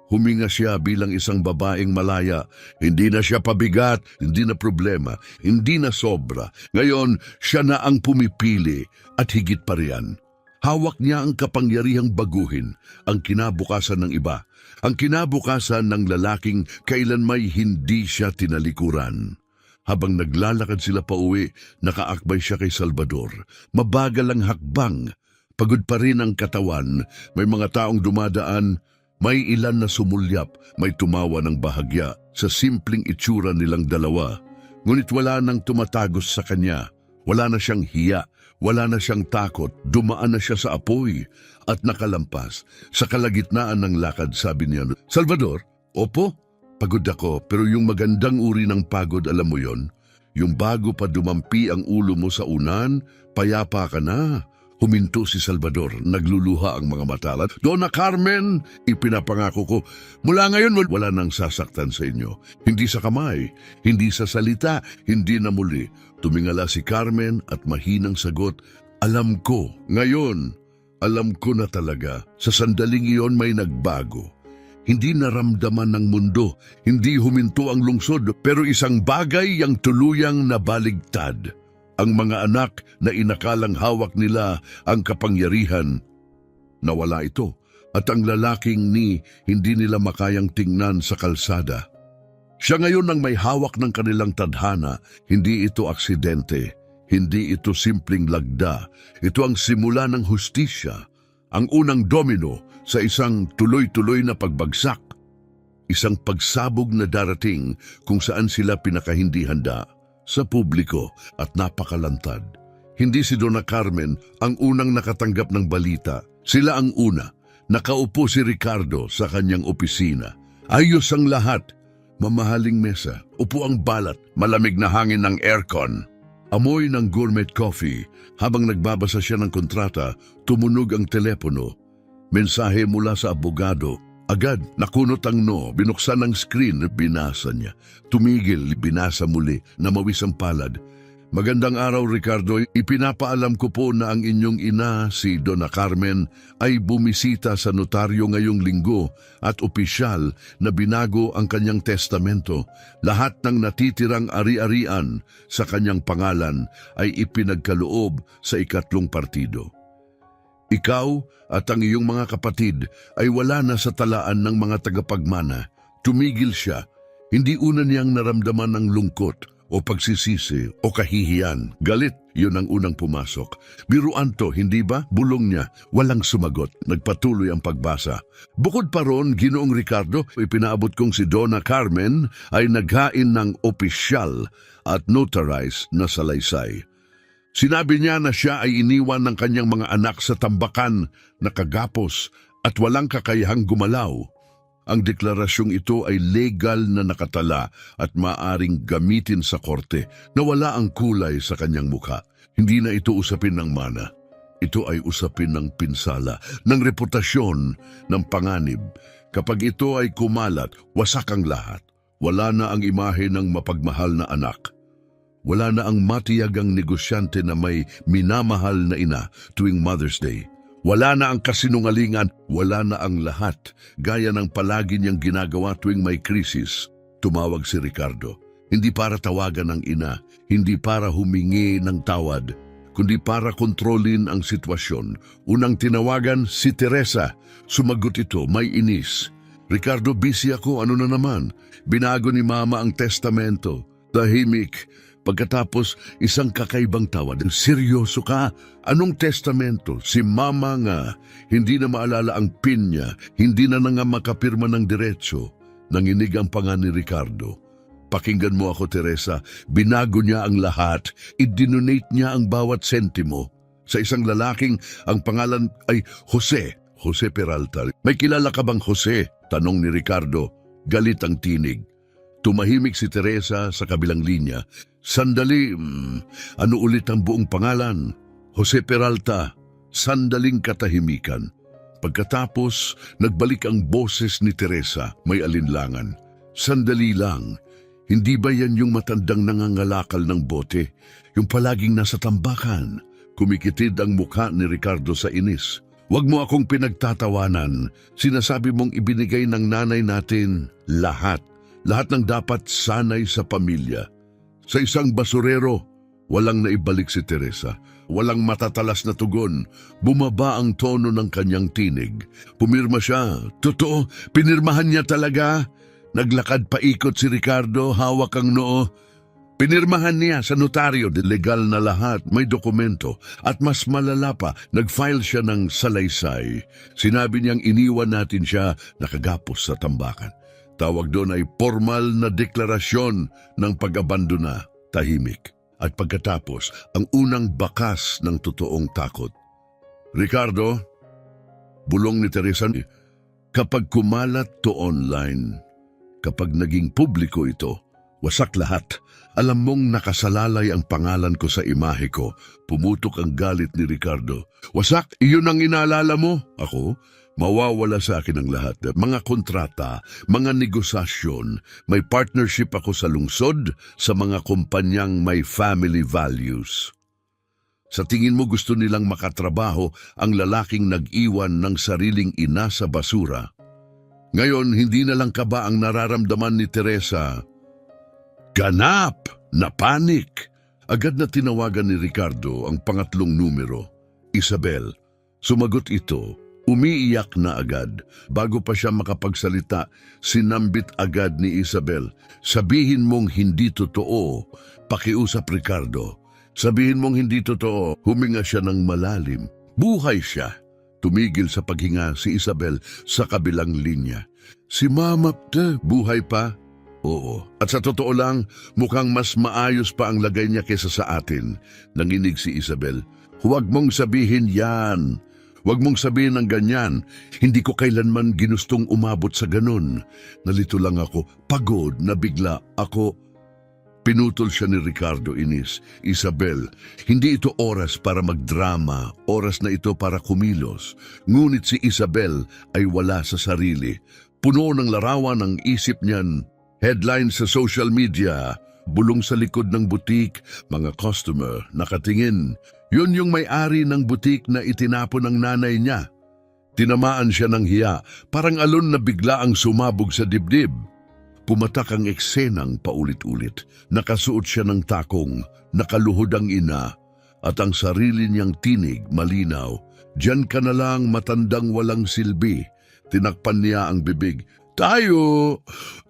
huminga siya bilang isang babaeng malaya. Hindi na siya pabigat, hindi na problema, hindi na sobra. Ngayon, siya na ang pumipili at higit pa riyan. Hawak niya ang kapangyarihang baguhin ang kinabukasan ng iba, ang kinabukasan ng lalaking kailanmay hindi siya tinalikuran. Habang naglalakad sila pauwi, nakaakbay siya kay Salvador. Mabagal ang hakbang, pagod pa rin ang katawan, may mga taong dumadaan, may ilan na sumulyap, may tumawa ng bahagya sa simpleng itsura nilang dalawa. Ngunit wala nang tumatagos sa kanya, wala na siyang hiya. Wala na siyang takot, dumaan na siya sa apoy at nakalampas. Sa kalagitnaan ng lakad, sabi niya, "Salvador, opo, pagod ako, pero yung magandang uri ng pagod, alam mo yon? Yung bago pa dumampi ang ulo mo sa unan, payapa ka na." Huminto si Salvador, nagluluha ang mga mata. "Donna Carmen, ipinapangako ko, mula ngayon wala nang sasaktan sa inyo. Hindi sa kamay, hindi sa salita, hindi na muli." Tumingala si Carmen at mahinang sagot, "Alam ko, ngayon, alam ko na talaga. Sa sandaling iyon may nagbago. Hindi naramdaman ng mundo, hindi huminto ang lungsod, pero isang bagay ang tuluyang nabaligtad. Ang mga anak na inakalang hawak nila ang kapangyarihan, nawala ito, at ang lalaking hindi nila makayang tingnan sa kalsada. Siya ngayon ang may hawak ng kanilang tadhana. Hindi ito aksidente, hindi ito simpleng lagda. Ito ang simula ng hustisya, ang unang domino sa isang tuloy-tuloy na pagbagsak. Isang pagsabog na darating kung saan sila pinakahindi handa, sa publiko at napakalantad. Hindi si Donna Carmen ang unang nakatanggap ng balita. Sila ang una. Nakaupo si Ricardo sa kanyang opisina. Ayos ang lahat. Mamahaling mesa, upo ang balat, malamig na hangin ng aircon. Amoy ng gourmet coffee. Habang nagbabasa siya ng kontrata, tumunog ang telepono. Mensahe mula sa abogado. Agad, nakunot ang no, binuksan ang screen, binasa niya. Tumigil, binasa muli, namawis ang palad. Magandang araw, Ricardo. Ipinapaalam ko po na ang inyong ina, si Donna Carmen, ay bumisita sa notaryo ngayong linggo at opisyal na binago ang kanyang testamento. Lahat ng natitirang ari-arian sa kanyang pangalan ay ipinagkaloob sa ikatlong partido. Ikaw at ang iyong mga kapatid ay wala na sa talaan ng mga tagapagmana. Tumigil siya. Hindi una niyang naramdaman ng lungkot o pagsisisi o kahihiyan. Galit, yun ang unang pumasok. Biruan to, hindi ba? Bulong niya, walang sumagot. Nagpatuloy ang pagbasa. Bukod pa ron, Ginoong Ricardo, ipinaabot kong si Donna Carmen ay naghain ng opisyal at notarized na salaysay. Sinabi niya na siya ay iniwan ng kanyang mga anak sa tambakan na kagapos at walang kakayahang gumalaw. Ang deklarasyong ito ay legal na nakatala at maaring gamitin sa korte na wala ang kulay sa kanyang mukha. Hindi na ito usapin ng mana. Ito ay usapin ng pinsala, ng reputasyon, ng panganib. Kapag ito ay kumalat, wasak ang lahat. Wala na ang imahe ng mapagmahal na anak. Wala na ang matiyagang negosyante na may minamahal na ina tuwing Mother's Day. Wala na ang kasinungalingan, wala na ang lahat, gaya ng palagi niyang ginagawa tuwing may krisis. Tumawag si Ricardo, hindi para tawagan ang ina, hindi para humingi ng tawad, kundi para kontrolin ang sitwasyon. Unang tinawagan si Teresa, sumagot ito, may inis. Ricardo, busy ako, ano na naman? Binago ni Mama ang testamento. Tahimik. Pagkatapos, isang kakaibang tawad. Seryoso ka? Anong testamento? Si Mama nga. Hindi na maalala ang PIN niya. Hindi na nga makapirma ng diretso. Nanginig ang panga ni Ricardo. Pakinggan mo ako, Teresa. Binago niya ang lahat. I-donate niya ang bawat sentimo. Sa isang lalaking, ang pangalan ay Jose. Jose Peralta. May kilala ka bang Jose? Tanong ni Ricardo. Galit ang tinig. Tumahimik si Teresa sa kabilang linya. Sandali, ano ulit ang buong pangalan? Jose Peralta. Sandaling katahimikan. Pagkatapos, nagbalik ang boses ni Teresa, may alinlangan. Sandali lang, hindi ba yan yung matandang nangangalakal ng bote? Yung palaging nasa tambakan? Kumikitid ang mukha ni Ricardo sa inis. Huwag mo akong pinagtatawanan. Sinasabi mong ibinigay ng nanay natin lahat. Lahat ng dapat sanay sa pamilya. Sa isang basurero, walang naibalik si Teresa. Walang matatalas na tugon. Bumaba ang tono ng kanyang tinig. Pumirma siya. Totoo, pinirmahan niya talaga. Naglakad paikot si Ricardo, hawak ang noo. Pinirmahan niya sa notaryo, legal na lahat, may dokumento. At mas malala pa, nag-file siya ng salaysay. Sinabi niyang iniwan natin siya nakagapos sa tambakan. Tawag doon ay formal na deklarasyon ng pag-abandona, tahimik. At pagkatapos, ang unang bakas ng totoong takot. Ricardo, bulong ni Teresa, kapag kumalat to online, kapag naging publiko ito, wasak lahat. Alam mong nakasalalay ang pangalan ko sa imahe ko. Pumutok ang galit ni Ricardo. Wasak, iyon ang inaalala mo? Ako? Mawawala sa akin ang lahat. Mga kontrata, mga negosasyon, may partnership ako sa lungsod, sa mga kumpanyang may family values. Sa tingin mo gusto nilang makatrabaho ang lalaking nag-iwan ng sariling ina sa basura. Ngayon, hindi na lang ka ba ang nararamdaman ni Teresa? Ganap! Na panik! Agad na tinawagan ni Ricardo ang pangatlong numero, Isabel. Sumagot ito. Umiiyak na agad. Bago pa siya makapagsalita, sinambit agad ni Isabel. Sabihin mong hindi totoo. Pakiusap, Ricardo. Sabihin mong hindi totoo. Huminga siya ng malalim. Buhay siya. Tumigil sa paghinga si Isabel sa kabilang linya. Si Mama, buhay pa? Oo. At sa totoo lang, mukhang mas maayos pa ang lagay niya kesa sa atin. Nanginig si Isabel. Huwag mong sabihin yan. Huwag mong sabihin ng ganyan. Hindi ko kailanman ginustong umabot sa ganun. Nalito lang ako. Pagod na bigla ako. Pinutol siya ni Ricardo, inis. Isabel, hindi ito oras para magdrama. Oras na ito para kumilos. Ngunit si Isabel ay wala sa sarili. Puno ng larawan ang isip niyan. Headline sa social media. Bulong sa likod ng butik, mga customer, nakatingin. Yun yung may-ari ng butik na itinapon ng nanay niya. Tinamaan siya ng hiya, parang alon na bigla ang sumabog sa dibdib. Pumatak ang eksenang paulit-ulit. Nakasuot siya ng takong, nakaluhod ang ina, at ang sarili niyang tinig malinaw. Diyan ka na lang, matandang walang silbi. Tinakpan niya ang bibig. Tayo!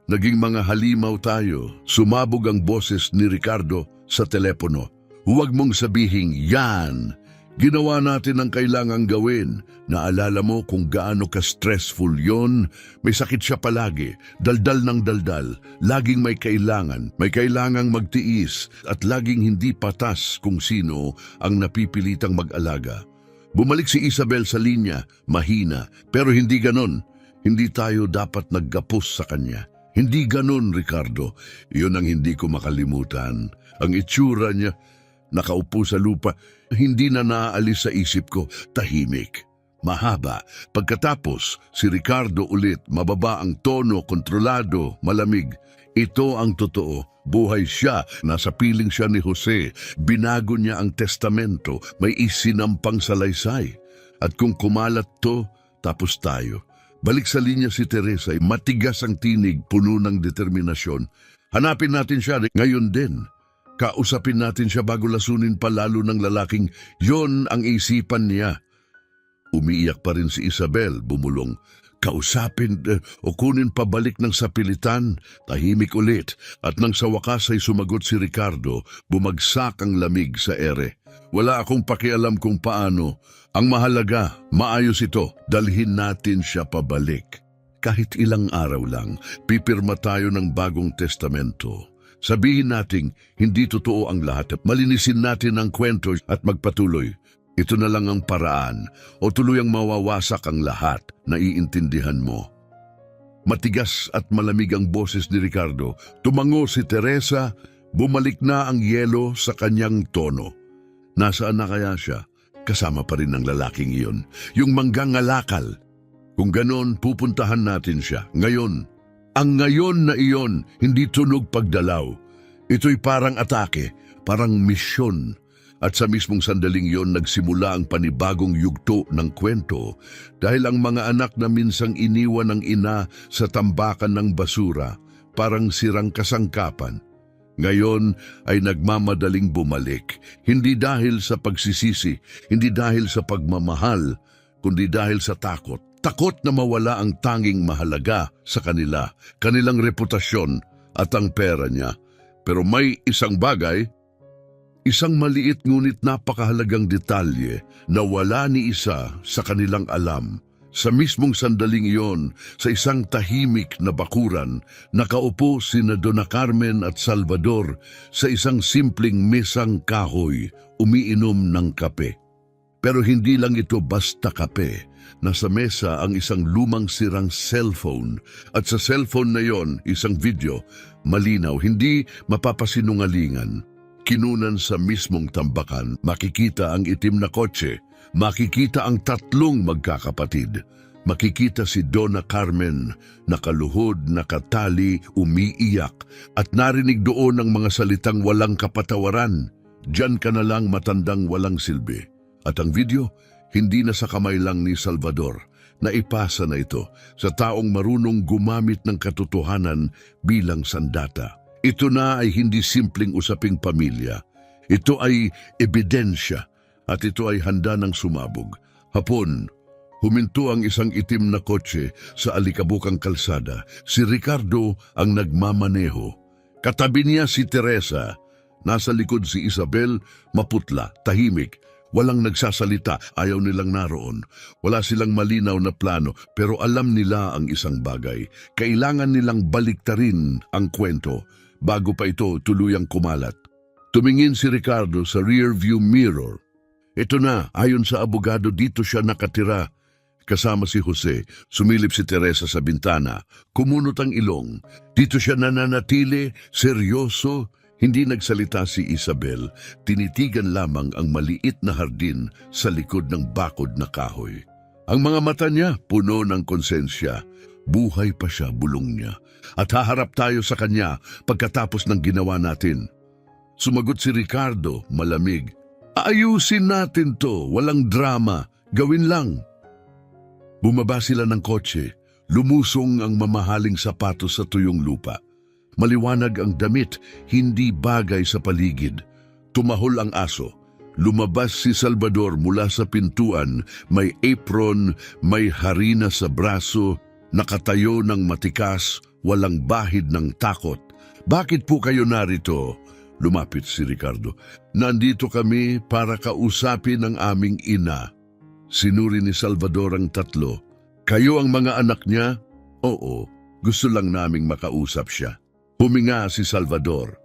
Naging mga halimaw tayo. Sumabog ang boses ni Ricardo sa telepono. Huwag mong sabihing yan. Ginawa natin ang kailangang gawin. Naalala mo kung gaano ka-stressful yon? May sakit siya palagi, daldal ng daldal, laging may kailangan magtiis at laging hindi patas kung sino ang napipilitang mag-alaga. Bumalik si Isabel sa linya, mahina, pero hindi ganon. Hindi tayo dapat naggapos sa kanya. Hindi ganon, Ricardo. Iyon ang hindi ko makalimutan. Ang itsura niya, nakaupo sa lupa, hindi na naaalis sa isip ko, tahimik. Mahaba. Pagkatapos, si Ricardo ulit, mababa ang tono, kontrolado, malamig. Ito ang totoo. Buhay siya, nasa piling siya ni Jose. Binago niya ang testamento, may isinampang salaysay. At kung kumalat to, tapos tayo. Balik sa linya si Teresa, matigas ang tinig, puno ng determinasyon. Hanapin natin siya ngayon din. Kausapin natin siya bago lasunin pa lalo ng lalaking yon ang isipan niya. Umiiyak pa rin si Isabel, bumulong. Kausapin o kunin pabalik ng sapilitan, tahimik ulit. At nang sa wakas ay sumagot si Ricardo, bumagsak ang lamig sa ere. Wala akong pakialam kung paano. Ang mahalaga, maayos ito, dalhin natin siya pabalik. Kahit ilang araw lang, pipirma tayo ng bagong testamento. Sabihin nating hindi totoo ang lahat. Malinisin natin ang kwento at magpatuloy. Ito na lang ang paraan o tuluyang mawawasak ang lahat, naiintindihan mo. Matigas at malamig ang boses ni Ricardo. Tumango si Teresa, bumalik na ang yelo sa kanyang tono. Nasaan na kaya siya? Kasama pa rin ng lalaking iyon, yung manggangalakal. Kung ganon, pupuntahan natin siya. Ngayon. Ang ngayon na iyon, hindi tunog pagdalaw. Ito'y parang atake, parang misyon. At sa mismong sandaling iyon, nagsimula ang panibagong yugto ng kwento dahil ang mga anak na minsang iniwan ng ina sa tambakan ng basura, parang sirang kasangkapan. Ngayon ay nagmamadaling bumalik, hindi dahil sa pagsisisi, hindi dahil sa pagmamahal, kundi dahil sa takot. Takot na mawala ang tanging mahalaga sa kanila, kanilang reputasyon at ang pera niya. Pero may isang bagay, isang maliit ngunit napakahalagang detalye na wala ni isa sa kanilang alam. Sa mismong sandaling iyon, sa isang tahimik na bakuran, nakaupo sina Donna Carmen at Salvador sa isang simpleng mesang kahoy, umiinom ng kape. Pero hindi lang ito basta kape. Nasa mesa ang isang lumang sirang cellphone at sa cellphone na yon isang video, malinaw, hindi mapapasinungalingan. Kinunan sa mismong tambakan, makikita ang itim na kotse, makikita ang tatlong magkakapatid, makikita si Donna Carmen, nakaluhod, nakatali, umiiyak, at narinig doon ang mga salitang walang kapatawaran. Diyan ka na lang, matandang walang silbi. At ang video, hindi na sa kamay lang ni Salvador, naipasa na ito sa taong marunong gumamit ng katotohanan bilang sandata. Ito na ay hindi simpleng usaping pamilya. Ito ay ebidensya at ito ay handa ng sumabog. Hapon, huminto ang isang itim na kotse sa alikabukang kalsada. Si Ricardo ang nagmamaneho. Katabi niya si Teresa. Nasa likod si Isabel, maputla, tahimik. Walang nagsasalita, ayaw nilang naroon. Wala silang malinaw na plano, pero alam nila ang isang bagay. Kailangan nilang baliktarin ang kwento bago pa ito tuluyang kumalat. Tumingin si Ricardo sa rearview mirror. Ito na, ayon sa abogado, dito siya nakatira. Kasama si Jose, sumilip si Teresa sa bintana, kumunot ang ilong. Dito siya nananatili, seryoso. Hindi nagsalita si Isabel, tinitigan lamang ang maliit na hardin sa likod ng bakod na kahoy. Ang mga mata niya puno ng konsensya. Buhay pa siya, bulong niya. At haharap tayo sa kanya pagkatapos ng ginawa natin. Sumagot si Ricardo, malamig. Ayusin natin to, walang drama, gawin lang. Bumaba sila ng kotse, lumusong ang mamahaling sapatos sa tuyong lupa. Maliwanag ang damit, hindi bagay sa paligid. Tumahol ang aso. Lumabas si Salvador mula sa pintuan, may apron, may harina sa braso, nakatayo ng matikas, walang bahid ng takot. Bakit po kayo narito? Lumapit si Ricardo. Nandito kami para kausapin ang aming ina. Sinuri ni Salvador ang tatlo. Kayo ang mga anak niya? Oo, gusto lang naming makausap siya. Huminga si Salvador.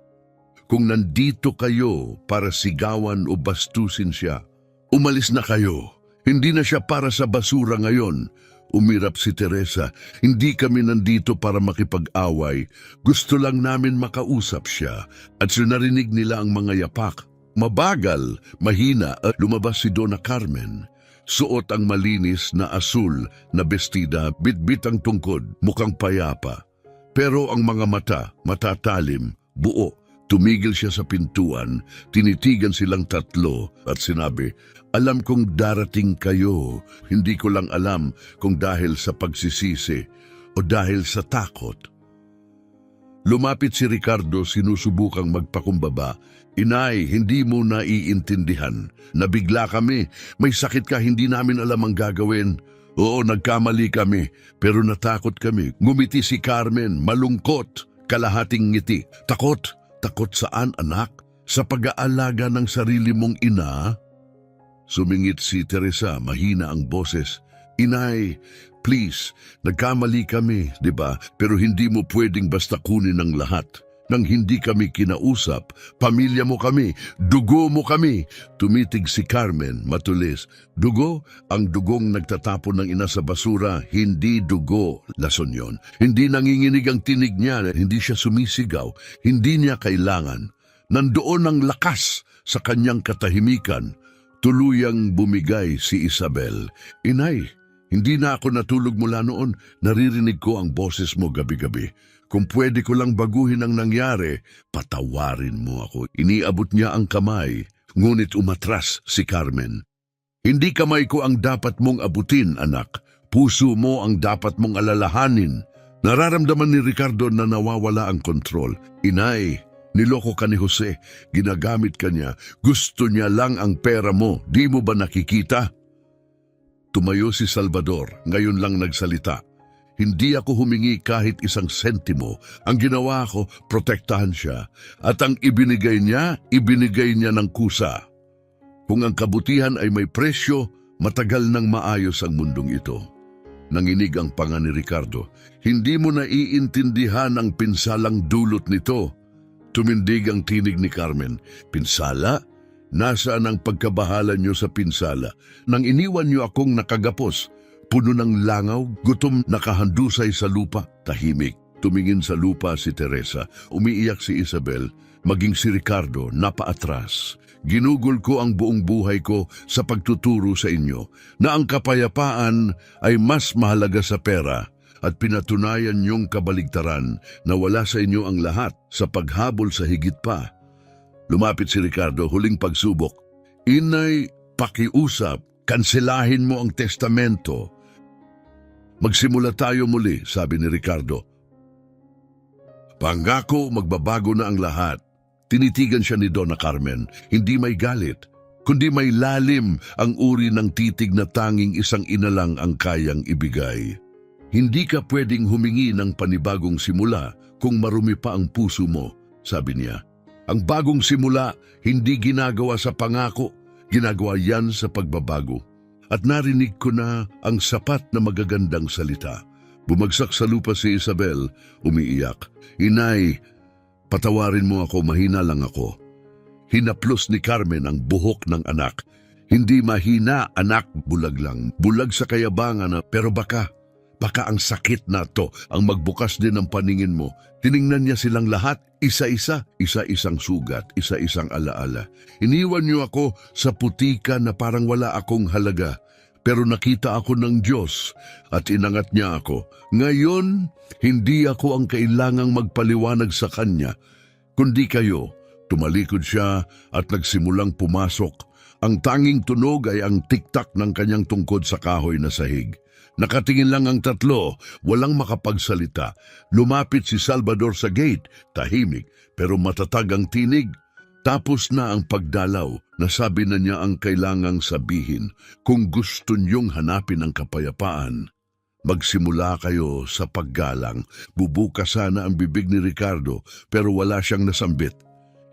Kung nandito kayo para sigawan o bastusin siya, umalis na kayo. Hindi na siya para sa basura ngayon. Umirap si Teresa. Hindi kami nandito para makipag-away. Gusto lang namin makausap siya. At narinig nila ang mga yapak. Mabagal, mahina at lumabas si Donna Carmen. Suot ang malinis na asul na bestida, bitbit ang tungkod, mukhang payapa. Pero ang mga mata, matatalim, buo. Tumigil siya sa pintuan, tinitigan silang tatlo at sinabi, alam kong darating kayo, hindi ko lang alam kung dahil sa pagsisisi o dahil sa takot. Lumapit si Ricardo, sinusubukang magpakumbaba. Inay, hindi mo naiintindihan. Nabigla kami, may sakit ka, hindi namin alam ang gagawin. Oo, nagkamali kami, pero natakot kami. Ngumiti si Carmen, malungkot, kalahating ngiti. Takot? Takot saan, anak? Sa pag-aalaga ng sarili mong ina? Sumingit si Teresa, mahina ang boses. Inay, please, nagkamali kami, di ba? Pero hindi mo pwedeng basta kunin ang lahat. Nang hindi kami kinausap, pamilya mo kami, dugo mo kami. Tumitig si Carmen, matulis. Dugo? Ang dugong nagtatapon ng ina sa basura, hindi dugo. Lason yon. Hindi nanginginig ang tinig niya, hindi siya sumisigaw, hindi niya kailangan. Nandoon ang lakas sa kanyang katahimikan. Tuluyang bumigay si Isabel. Inay, hindi na ako natulog mula noon. Naririnig ko ang boses mo gabi-gabi. Kung pwede ko lang baguhin ang nangyari, patawarin mo ako. Iniabot niya ang kamay, ngunit umatras si Carmen. Hindi kamay ko ang dapat mong abutin, anak. Puso mo ang dapat mong alalahanin. Nararamdaman ni Ricardo na nawawala ang kontrol. Inay, niloko ka ni Jose. Ginagamit ka niya. Gusto niya lang ang pera mo. Di mo ba nakikita? Tumayo si Salvador. Ngayon lang nagsalita. Hindi ako humingi kahit isang sentimo. Ang ginawa ko, protektahan siya. At ang ibinigay niya ng kusa. Kung ang kabutihan ay may presyo, matagal nang maayos ang mundong ito. Nanginig ang panga ni Ricardo. Hindi mo naiintindihan ang pinsalang dulot nito. Tumindig ang tinig ni Carmen. Pinsala? Nasaan ang pagkabahala niyo sa pinsala? Nang iniwan niyo akong nakagapos, puno ng langaw, gutom, nakahandusay sa lupa, tahimik. Tumingin sa lupa si Teresa, umiiyak si Isabel, maging si Ricardo, napaatras. Ginugol ko ang buong buhay ko sa pagtuturo sa inyo na ang kapayapaan ay mas mahalaga sa pera at pinatunayan niyong kabaligtaran na wala sa inyo ang lahat sa paghabol sa higit pa. Lumapit si Ricardo, huling pagsubok. Inay, pakiusap, kanselahin mo ang testamento. Magsimula tayo muli, sabi ni Ricardo. Pangako, magbabago na ang lahat. Tinitigan siya ni Donna Carmen, hindi may galit, kundi may lalim ang uri ng titig na tanging isang ina lang ang kayang ibigay. Hindi ka pwedeng humingi ng panibagong simula kung marumi pa ang puso mo, sabi niya. Ang bagong simula, hindi ginagawa sa pangako, ginagawa yan sa pagbabago. At narinig ko na ang sapat na magagandang salita. Bumagsak sa lupa si Isabel, umiiyak. Inay, patawarin mo ako, mahina lang ako. Hinaplos ni Carmen ang buhok ng anak. Hindi mahina, anak, bulag lang. Bulag sa kayabangan pero baka ang sakit na to ang magbukas din ng paningin mo. Tiningnan niya silang lahat, isa-isa, isa-isang sugat, isa-isang alaala. Iniwan niyo ako sa putika na parang wala akong halaga. pero nakita ako ng Diyos at inangat niya ako. Ngayon, hindi ako ang kailangang magpaliwanag sa Kanya, kundi kayo. Tumalikod siya at nagsimulang pumasok. Ang tanging tunog ay ang tiktak ng kanyang tungkod sa kahoy na sahig. Nakatingin lang ang tatlo, walang makapagsalita. Lumapit si Salvador sa gate, tahimik, pero matatag ang tinig. Tapos na ang pagdalaw, nasabi na niya ang kailangang sabihin. Kung gusto niyong hanapin ang kapayapaan, magsimula kayo sa paggalang. Bubukas sana ang bibig ni Ricardo, pero wala siyang nasambit.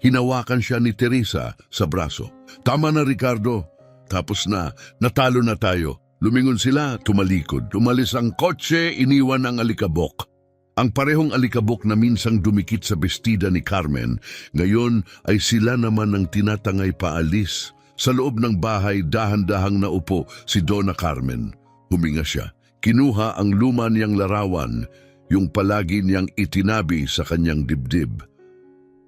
Hinawakan siya ni Teresa sa braso. Tama na, Ricardo. Tapos na, natalo na tayo. Lumingon sila, tumalikod. Umalis ang kotse, iniwan ang alikabok. Ang parehong alikabok na minsang dumikit sa bestida ni Carmen, ngayon ay sila naman ang tinatangay paalis. Sa loob ng bahay, dahan-dahang naupo si Donna Carmen. Huminga siya. Kinuha ang luma niyang larawan, yung palagi niyang itinabi sa kanyang dibdib.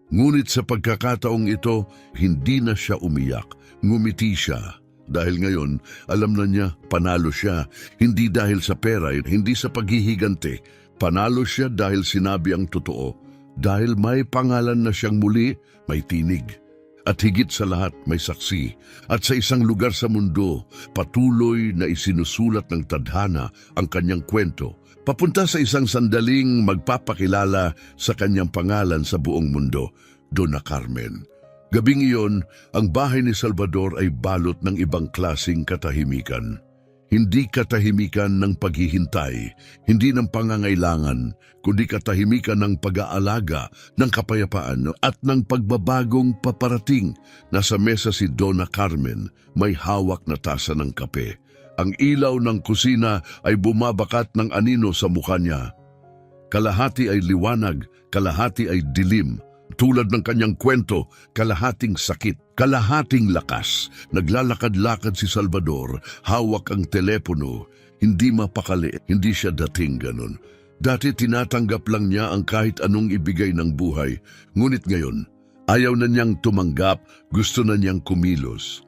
Ngunit sa pagkakataong ito, hindi na siya umiyak. Ngumiti siya. Dahil ngayon, alam na niya, panalo siya. Hindi dahil sa pera, hindi sa paghihigante. Panalo siya dahil sinabi ang totoo. Dahil may pangalan na siyang muli, may tinig. At higit sa lahat, may saksi. At sa isang lugar sa mundo, patuloy na isinusulat ng tadhana ang kanyang kwento. Papunta sa isang sandaling magpapakilala sa kanyang pangalan sa buong mundo, Donna Carmen. Gabing iyon, ang bahay ni Salvador ay balot ng ibang klasing katahimikan. Hindi katahimikan ng paghihintay, hindi ng pangangailangan, kundi katahimikan ng pag-aalaga, ng kapayapaan at ng pagbabagong paparating. Nasa mesa si Donna Carmen, may hawak na tasa ng kape. Ang ilaw ng kusina ay bumabakat ng anino sa mukha niya. Kalahati ay liwanag, kalahati ay dilim. Tulad ng kanyang kwento, kalahating sakit, kalahating lakas. Naglalakad-lakad si Salvador, hawak ang telepono. Hindi mapakali, hindi siya dating ganun. Dati tinatanggap lang niya ang kahit anong ibigay ng buhay. Ngunit ngayon, ayaw na niyang tumanggap, gusto na niyang kumilos.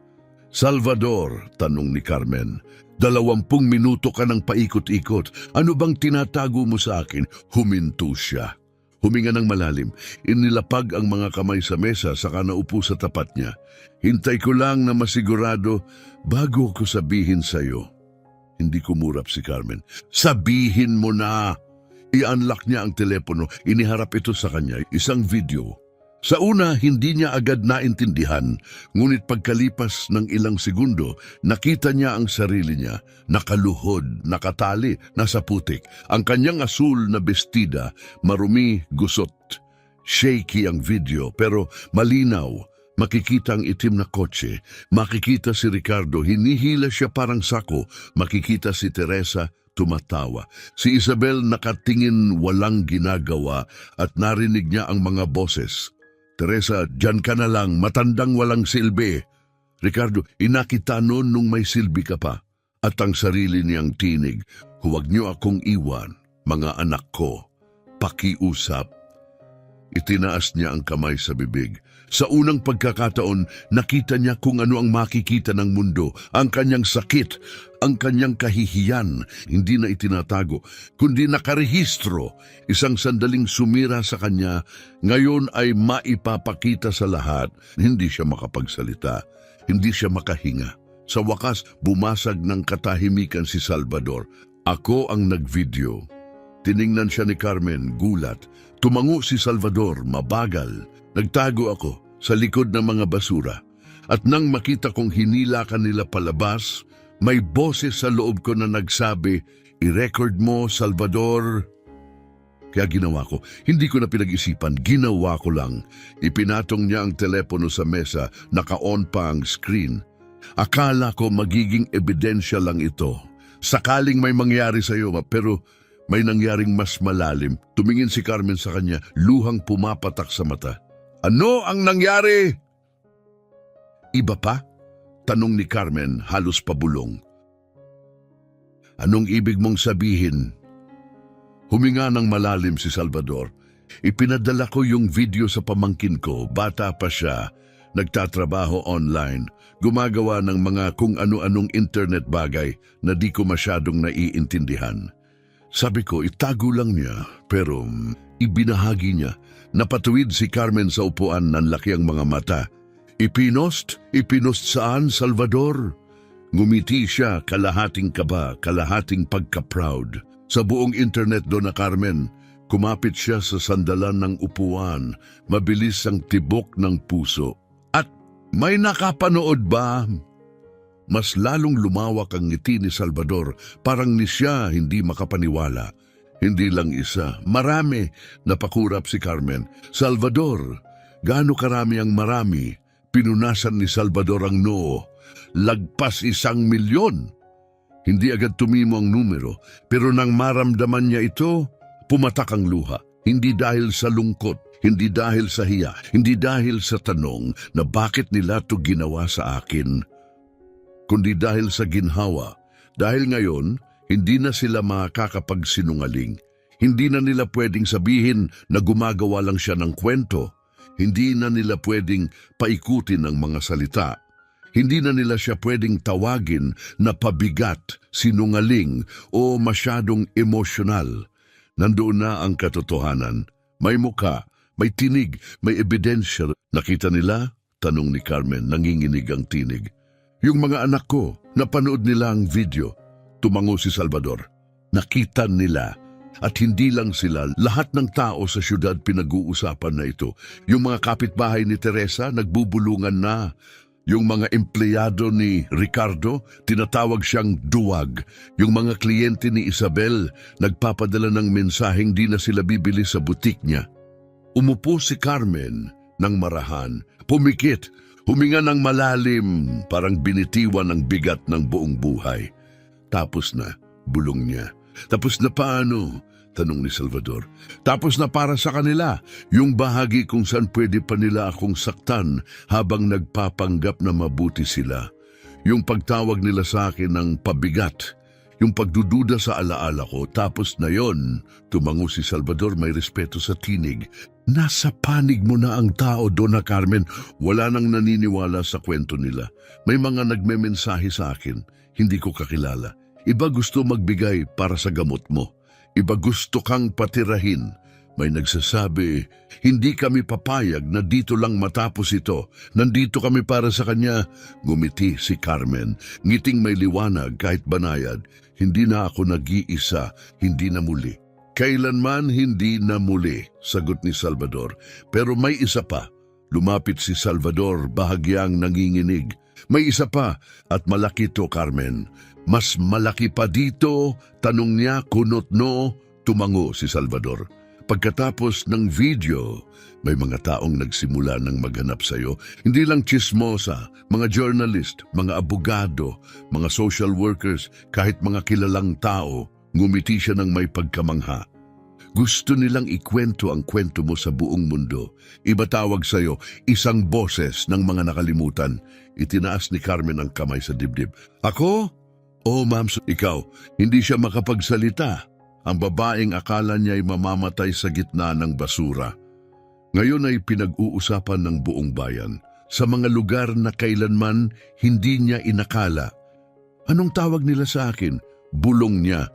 Salvador, tanong ni Carmen, 20 minuto ka nang paikot-ikot. Ano bang tinatago mo sa akin? Huminto siya. Huminga ng malalim, inilapag ang mga kamay sa mesa saka naupo sa tapat niya. Hintay ko lang na masigurado bago ko sabihin sa'yo. Hindi kumurap si Carmen. Sabihin mo na! I-unlock niya ang telepono, iniharap ito sa kanya, isang video. Sa una, hindi niya agad naintindihan, ngunit pagkalipas ng ilang segundo, nakita niya ang sarili niya, nakaluhod, nakatali, nasa putik. Ang kanyang asul na bestida, marumi, gusot. Shaky ang video, pero malinaw. Makikita ang itim na kotse, makikita si Ricardo, hinihila siya parang sako, makikita si Teresa, tumatawa. Si Isabel nakatingin walang ginagawa at narinig niya ang mga boses. Teresa, dyan ka na lang, matandang walang silbi. Ricardo, inakita noon nung may silbi ka pa. At ang sarili niyang tinig, huwag niyo akong iwan, mga anak ko. Pakiusap. Itinaas niya ang kamay sa bibig. Sa unang pagkakataon, nakita niya kung ano ang makikita ng mundo, ang kanyang sakit, ang kanyang kahihiyan, hindi na itinatago, kundi nakarehistro. Isang sandaling sumira sa kanya, ngayon ay maipapakita sa lahat. Hindi siya makapagsalita, hindi siya makahinga. Sa wakas, bumasag ng katahimikan si Salvador. Ako ang nag-video. Tiningnan siya ni Carmen, gulat. Tumango si Salvador, mabagal. Nagtago ako sa likod ng mga basura. At nang makita kong hinila kanila palabas, may boses sa loob ko na nagsabi, i-record mo, Salvador. Kaya ginawa ko. Hindi ko na pinag-isipan, ginawa ko lang. Ipinatong niya ang telepono sa mesa, naka-on pa ang screen. Akala ko magiging ebidensya lang ito. Sakaling may mangyari sa iyo, pero may nangyaring mas malalim. Tumingin si Carmen sa kanya, luhang pumapatak sa mata. Ano ang nangyari? Iba pa? Tanong ni Carmen, halos pabulong. Anong ibig mong sabihin? Huminga ng malalim si Salvador. Ipinadala ko yung video sa pamangkin ko, bata pa siya. nagtatrabaho online, gumagawa ng mga kung ano-anong internet bagay na di ko masyadong naiintindihan. Sabi ko, itago lang niya, pero ibinahagi niya. Napatuwid si Carmen sa upuan, nanlaki ang mga mata. Ipinost saan, Salvador? Ngumiti siya, kalahating kaba, kalahating pagka-proud. Sa buong internet doon na Carmen, kumapit siya sa sandalan ng upuan, mabilis ang tibok ng puso. At may nakapanood ba? Mas lalong lumawak ang ngiti ni Salvador, parang ni siya hindi makapaniwala. Hindi lang isa, marami, napakurap si Carmen. Salvador, gaano karami ang marami? Pinunasan ni Salvador ang noo. Lagpas 1,000,000. Hindi agad tumimo ang numero, pero nang maramdaman niya ito, pumatak ang luha. Hindi dahil sa lungkot, hindi dahil sa hiya, hindi dahil sa tanong na bakit nila ito ginawa sa akin, kundi dahil sa ginhawa. Dahil ngayon, hindi na sila makakapagsinungaling. Hindi na nila pwedeng sabihin na gumagawa lang siya ng kwento. Hindi na nila pwedeng paikutin ang mga salita. Hindi na nila siya pwedeng tawagin na pabigat, sinungaling o masyadong emosyonal. Nandoon na ang katotohanan. May muka, may tinig, may ebidensya. Nakita nila? Tanong ni Carmen, nanginginig ang tinig. Yung mga anak ko, napanood nila ang video. Tumango si Salvador. Nakita nila. At hindi lang sila, lahat ng tao sa syudad pinag-uusapan na ito. Yung mga kapitbahay ni Teresa, nagbubulungan na. Yung mga empleyado ni Ricardo, tinatawag siyang duwag. Yung mga kliyente ni Isabel, nagpapadala ng mensaheng di na sila bibili sa butik niya. Umupo si Carmen ng marahan, pumikit, huminga ng malalim, parang binitiwan ng bigat ng buong buhay. Tapos na, bulong niya. Tapos na paano? Tanong ni Salvador. Tapos na para sa kanila, yung bahagi kung saan pwede pa nila akong saktan habang nagpapanggap na mabuti sila. Yung pagtawag nila sa akin ng pabigat, yung pagdududa sa alaala ko, tapos na yon, tumango si Salvador, may respeto sa tinig. Nasa panig mo na ang tao, Donna Carmen. Wala nang naniniwala sa kwento nila. May mga nagmemensahe sa akin, hindi ko kakilala. Iba gusto magbigay para sa gamot mo. Iba gusto kang patirahin. May nagsasabi, hindi kami papayag na dito lang matapos ito. Nandito kami para sa kanya. Ngumiti si Carmen, ngiting may liwanag kahit banayad. Hindi na ako nag-iisa, hindi na muli. Kailanman hindi na muli, sagot ni Salvador. Pero may isa pa. Lumapit si Salvador, bahagyang nanginginig. May isa pa, at malaki to, Carmen. Mas malaki pa dito, tanong niya, kunot no, tumango si Salvador. Pagkatapos ng video, may mga taong nagsimula ng maghanap sa'yo. Hindi lang chismosa, mga journalist, mga abogado, mga social workers, kahit mga kilalang tao. Ngumiti siya ng may pagkamangha. Gusto nilang ikwento ang kwento mo sa buong mundo. Ibatawag sa'yo isang boses ng mga nakalimutan. Itinaas ni Carmen ang kamay sa dibdib. Ako? Oh, ma'am, ikaw. Hindi siya makapagsalita. Ang babaeng akala niya ay mamamatay sa gitna ng basura. Ngayon ay pinag-uusapan ng buong bayan. Sa mga lugar na kailanman hindi niya inakala. Anong tawag nila sa akin? Bulong niya.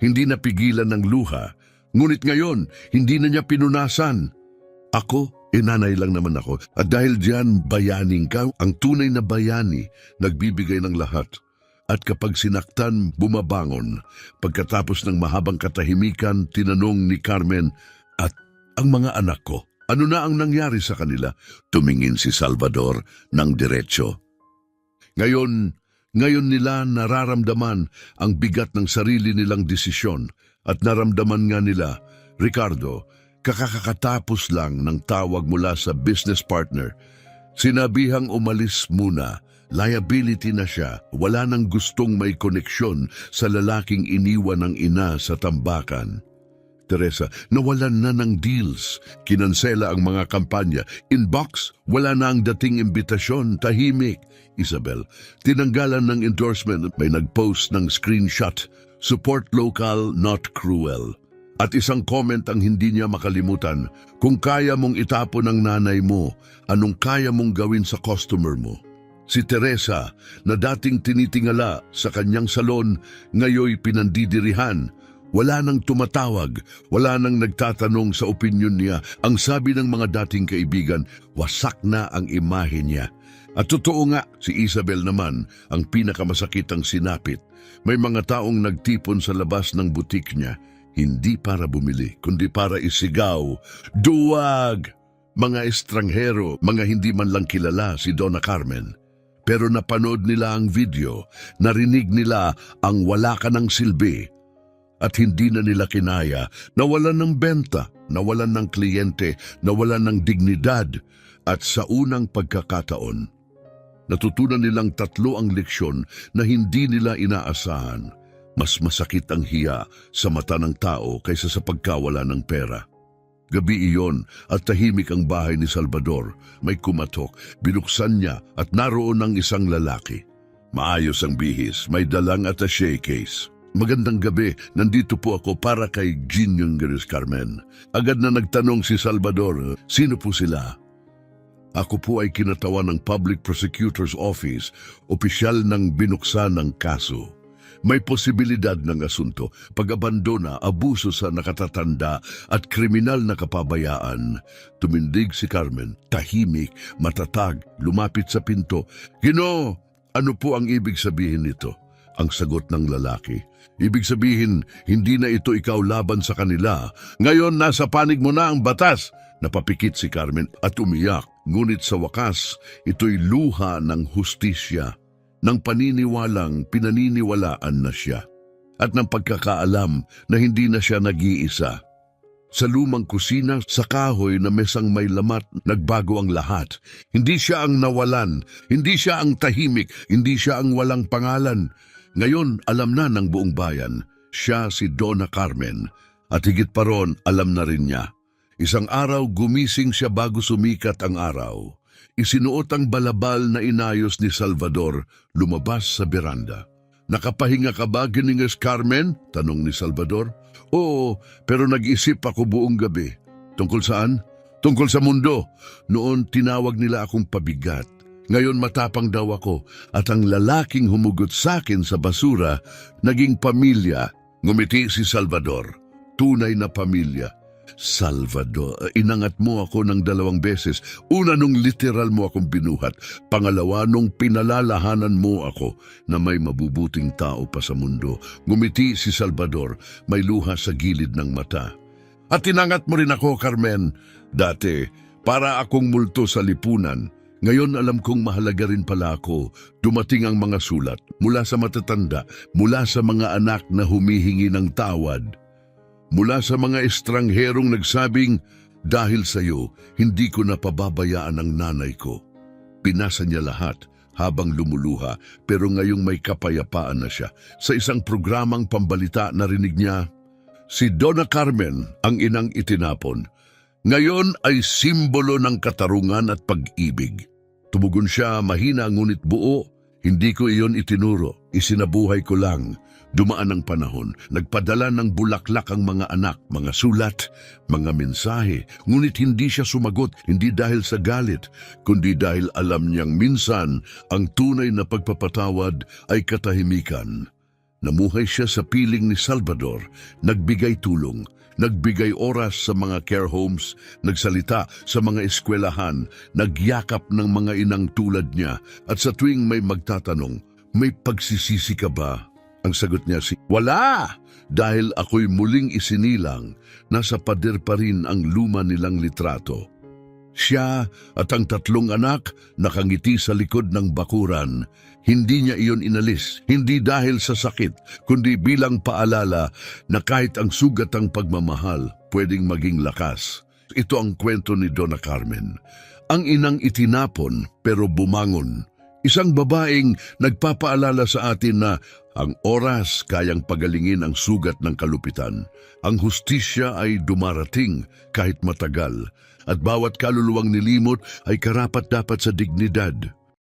Hindi napigilan ng luha. Ngunit ngayon, hindi na niya pinunasan. Ako, nanay lang naman ako. At dahil diyan, bayaning ka, ang tunay na bayani, nagbibigay ng lahat. At kapag sinaktan, bumabangon. Pagkatapos ng mahabang katahimikan, tinanong ni Carmen, at ang mga anak ko, ano na ang nangyari sa kanila? Tumingin si Salvador ng diretso. Ngayon nila nararamdaman ang bigat ng sarili nilang desisyon at naramdaman nga nila, Ricardo, kakakatapos lang ng tawag mula sa business partner. Sinabihang umalis muna. Liability na siya, wala nang gustong may koneksyon sa lalaking iniwan ng ina sa tambakan. Teresa, nawalan na ng deals, kinansela ang mga kampanya. Inbox, wala na ang dating imbitasyon, tahimik. Isabel, tinanggalan ng endorsement, may nagpost ng screenshot. Support local, not cruel. At isang comment ang hindi niya makalimutan, kung kaya mong itapon ang nanay mo, anong kaya mong gawin sa customer mo? Si Teresa, na dating tinitingala sa kanyang salon, ngayoy pinandidirihan. Wala nang tumatawag, wala nang nagtatanong sa opinyon niya. Ang sabi ng mga dating kaibigan, wasak na ang imahe niya. At totoo nga, si Isabel naman ang pinakamasakit ang sinapit. May mga taong nagtipon sa labas ng butik niya, hindi para bumili, kundi para isigaw, "Duwag!" Mga estranghero, mga hindi man lang kilala si Donna Carmen. Pero napanood nila ang video, narinig nila ang wala ka ng silbi. At hindi na nila kinaya, nawalan ng benta, nawalan ng kliyente, nawalan ng dignidad. At sa unang pagkakataon, natutunan nilang tatlo ang leksyon na hindi nila inaasahan. Mas masakit ang hiya sa mata ng tao kaysa sa pagkawala ng pera. Gabi iyon at tahimik ang bahay ni Salvador. May kumatok, binuksan niya at naroon ang isang lalaki. Maayos ang bihis, may dalang attaché case. "Magandang gabi, nandito po ako para kay Jean Yungeris Carmen." Agad na nagtanong si Salvador, "Sino po sila?" "Ako po ay kinatawan ng Public Prosecutor's Office, opisyal ng binuksan ng kaso. May posibilidad ng asunto, pag-abandona, abuso sa nakatatanda at kriminal na kapabayaan." Tumindig si Carmen, tahimik, matatag, lumapit sa pinto. "Ginoo, ano po ang ibig sabihin nito?" Ang sagot ng lalaki, "Ibig sabihin, hindi na ito ikaw laban sa kanila. Ngayon, nasa panig mo na ang batas." Napapikit si Carmen at umiyak, ngunit sa wakas, ito'y luha ng hustisya, ng paniniwalang pinaniniwalaan na siya, at ng pagkakaalam na hindi na siya nag-iisa. Sa lumang kusina, sa kahoy na mesang may lamat, nagbago ang lahat. Hindi siya ang nawalan, hindi siya ang tahimik, hindi siya ang walang pangalan. Ngayon, alam na ng buong bayan, siya si Donna Carmen. At higit pa ron, alam na rin niya. Isang araw, gumising siya bago sumikat ang araw. Isinuot ang balabal na inayos ni Salvador, lumabas sa beranda. "Nakapahinga ka ba, Gininges Carmen?" tanong ni Salvador. "Oo, pero nag-isip ako buong gabi." "Tungkol saan?" "Tungkol sa mundo. Noon tinawag nila akong pabigat. Ngayon matapang daw ako, at ang lalaking humugot sa akin sa basura, naging pamilya." Ngumiti si Salvador. "Tunay na pamilya." "Salvador, inangat mo ako ng 2 beses. Una nung literal mo akong binuhat. Pangalawa nung pinalalahanan mo ako na may mabubuting tao pa sa mundo." Ngumiti si Salvador, may luha sa gilid ng mata. "At inangat mo rin ako, Carmen. Dati, para akong multo sa lipunan. Ngayon alam kong mahalaga rin pala ako. Dumating ang mga sulat, mula sa matatanda, mula sa mga anak na humihingi ng tawad. Mula sa mga estrangherong nagsabing, dahil sa iyo, hindi ko napababayaan ang nanay ko." Pinasa niya lahat habang lumuluha, pero ngayong may kapayapaan na siya. Sa isang programang pambalita narinig niya, si Donna Carmen ang inang itinapon. Ngayon ay simbolo ng katarungan at pag-ibig. Tumugon siya, mahina ngunit buo. "Hindi ko iyon itinuro, isinabuhay ko lang." Dumaan ang panahon, nagpadala ng bulaklak ang mga anak, mga sulat, mga mensahe. Ngunit hindi siya sumagot, hindi dahil sa galit, kundi dahil alam niyang minsan ang tunay na pagpapatawad ay katahimikan. Namuhay siya sa piling ni Salvador, nagbigay tulong, nagbigay oras sa mga care homes, nagsalita sa mga eskwelahan, nagyakap ng mga inang tulad niya, at sa tuwing may magtatanong, "May pagsisisi ka ba?" Ang sagot niya "Wala! Dahil ako'y muling isinilang, nasa pader pa rin ang luma nilang litrato." Siya at ang 3 anak nakangiti sa likod ng bakuran. Hindi niya iyon inalis, hindi dahil sa sakit, kundi bilang paalala na kahit ang sugat ang pagmamahal, pwedeng maging lakas. Ito ang kwento ni Donna Carmen. Ang inang itinapon pero bumangon. Isang babaeng nagpapaalala sa atin na ang oras kayang pagalingin ang sugat ng kalupitan. Ang hustisya ay dumarating kahit matagal, at bawat kaluluwang nilimot ay karapat-dapat sa dignidad.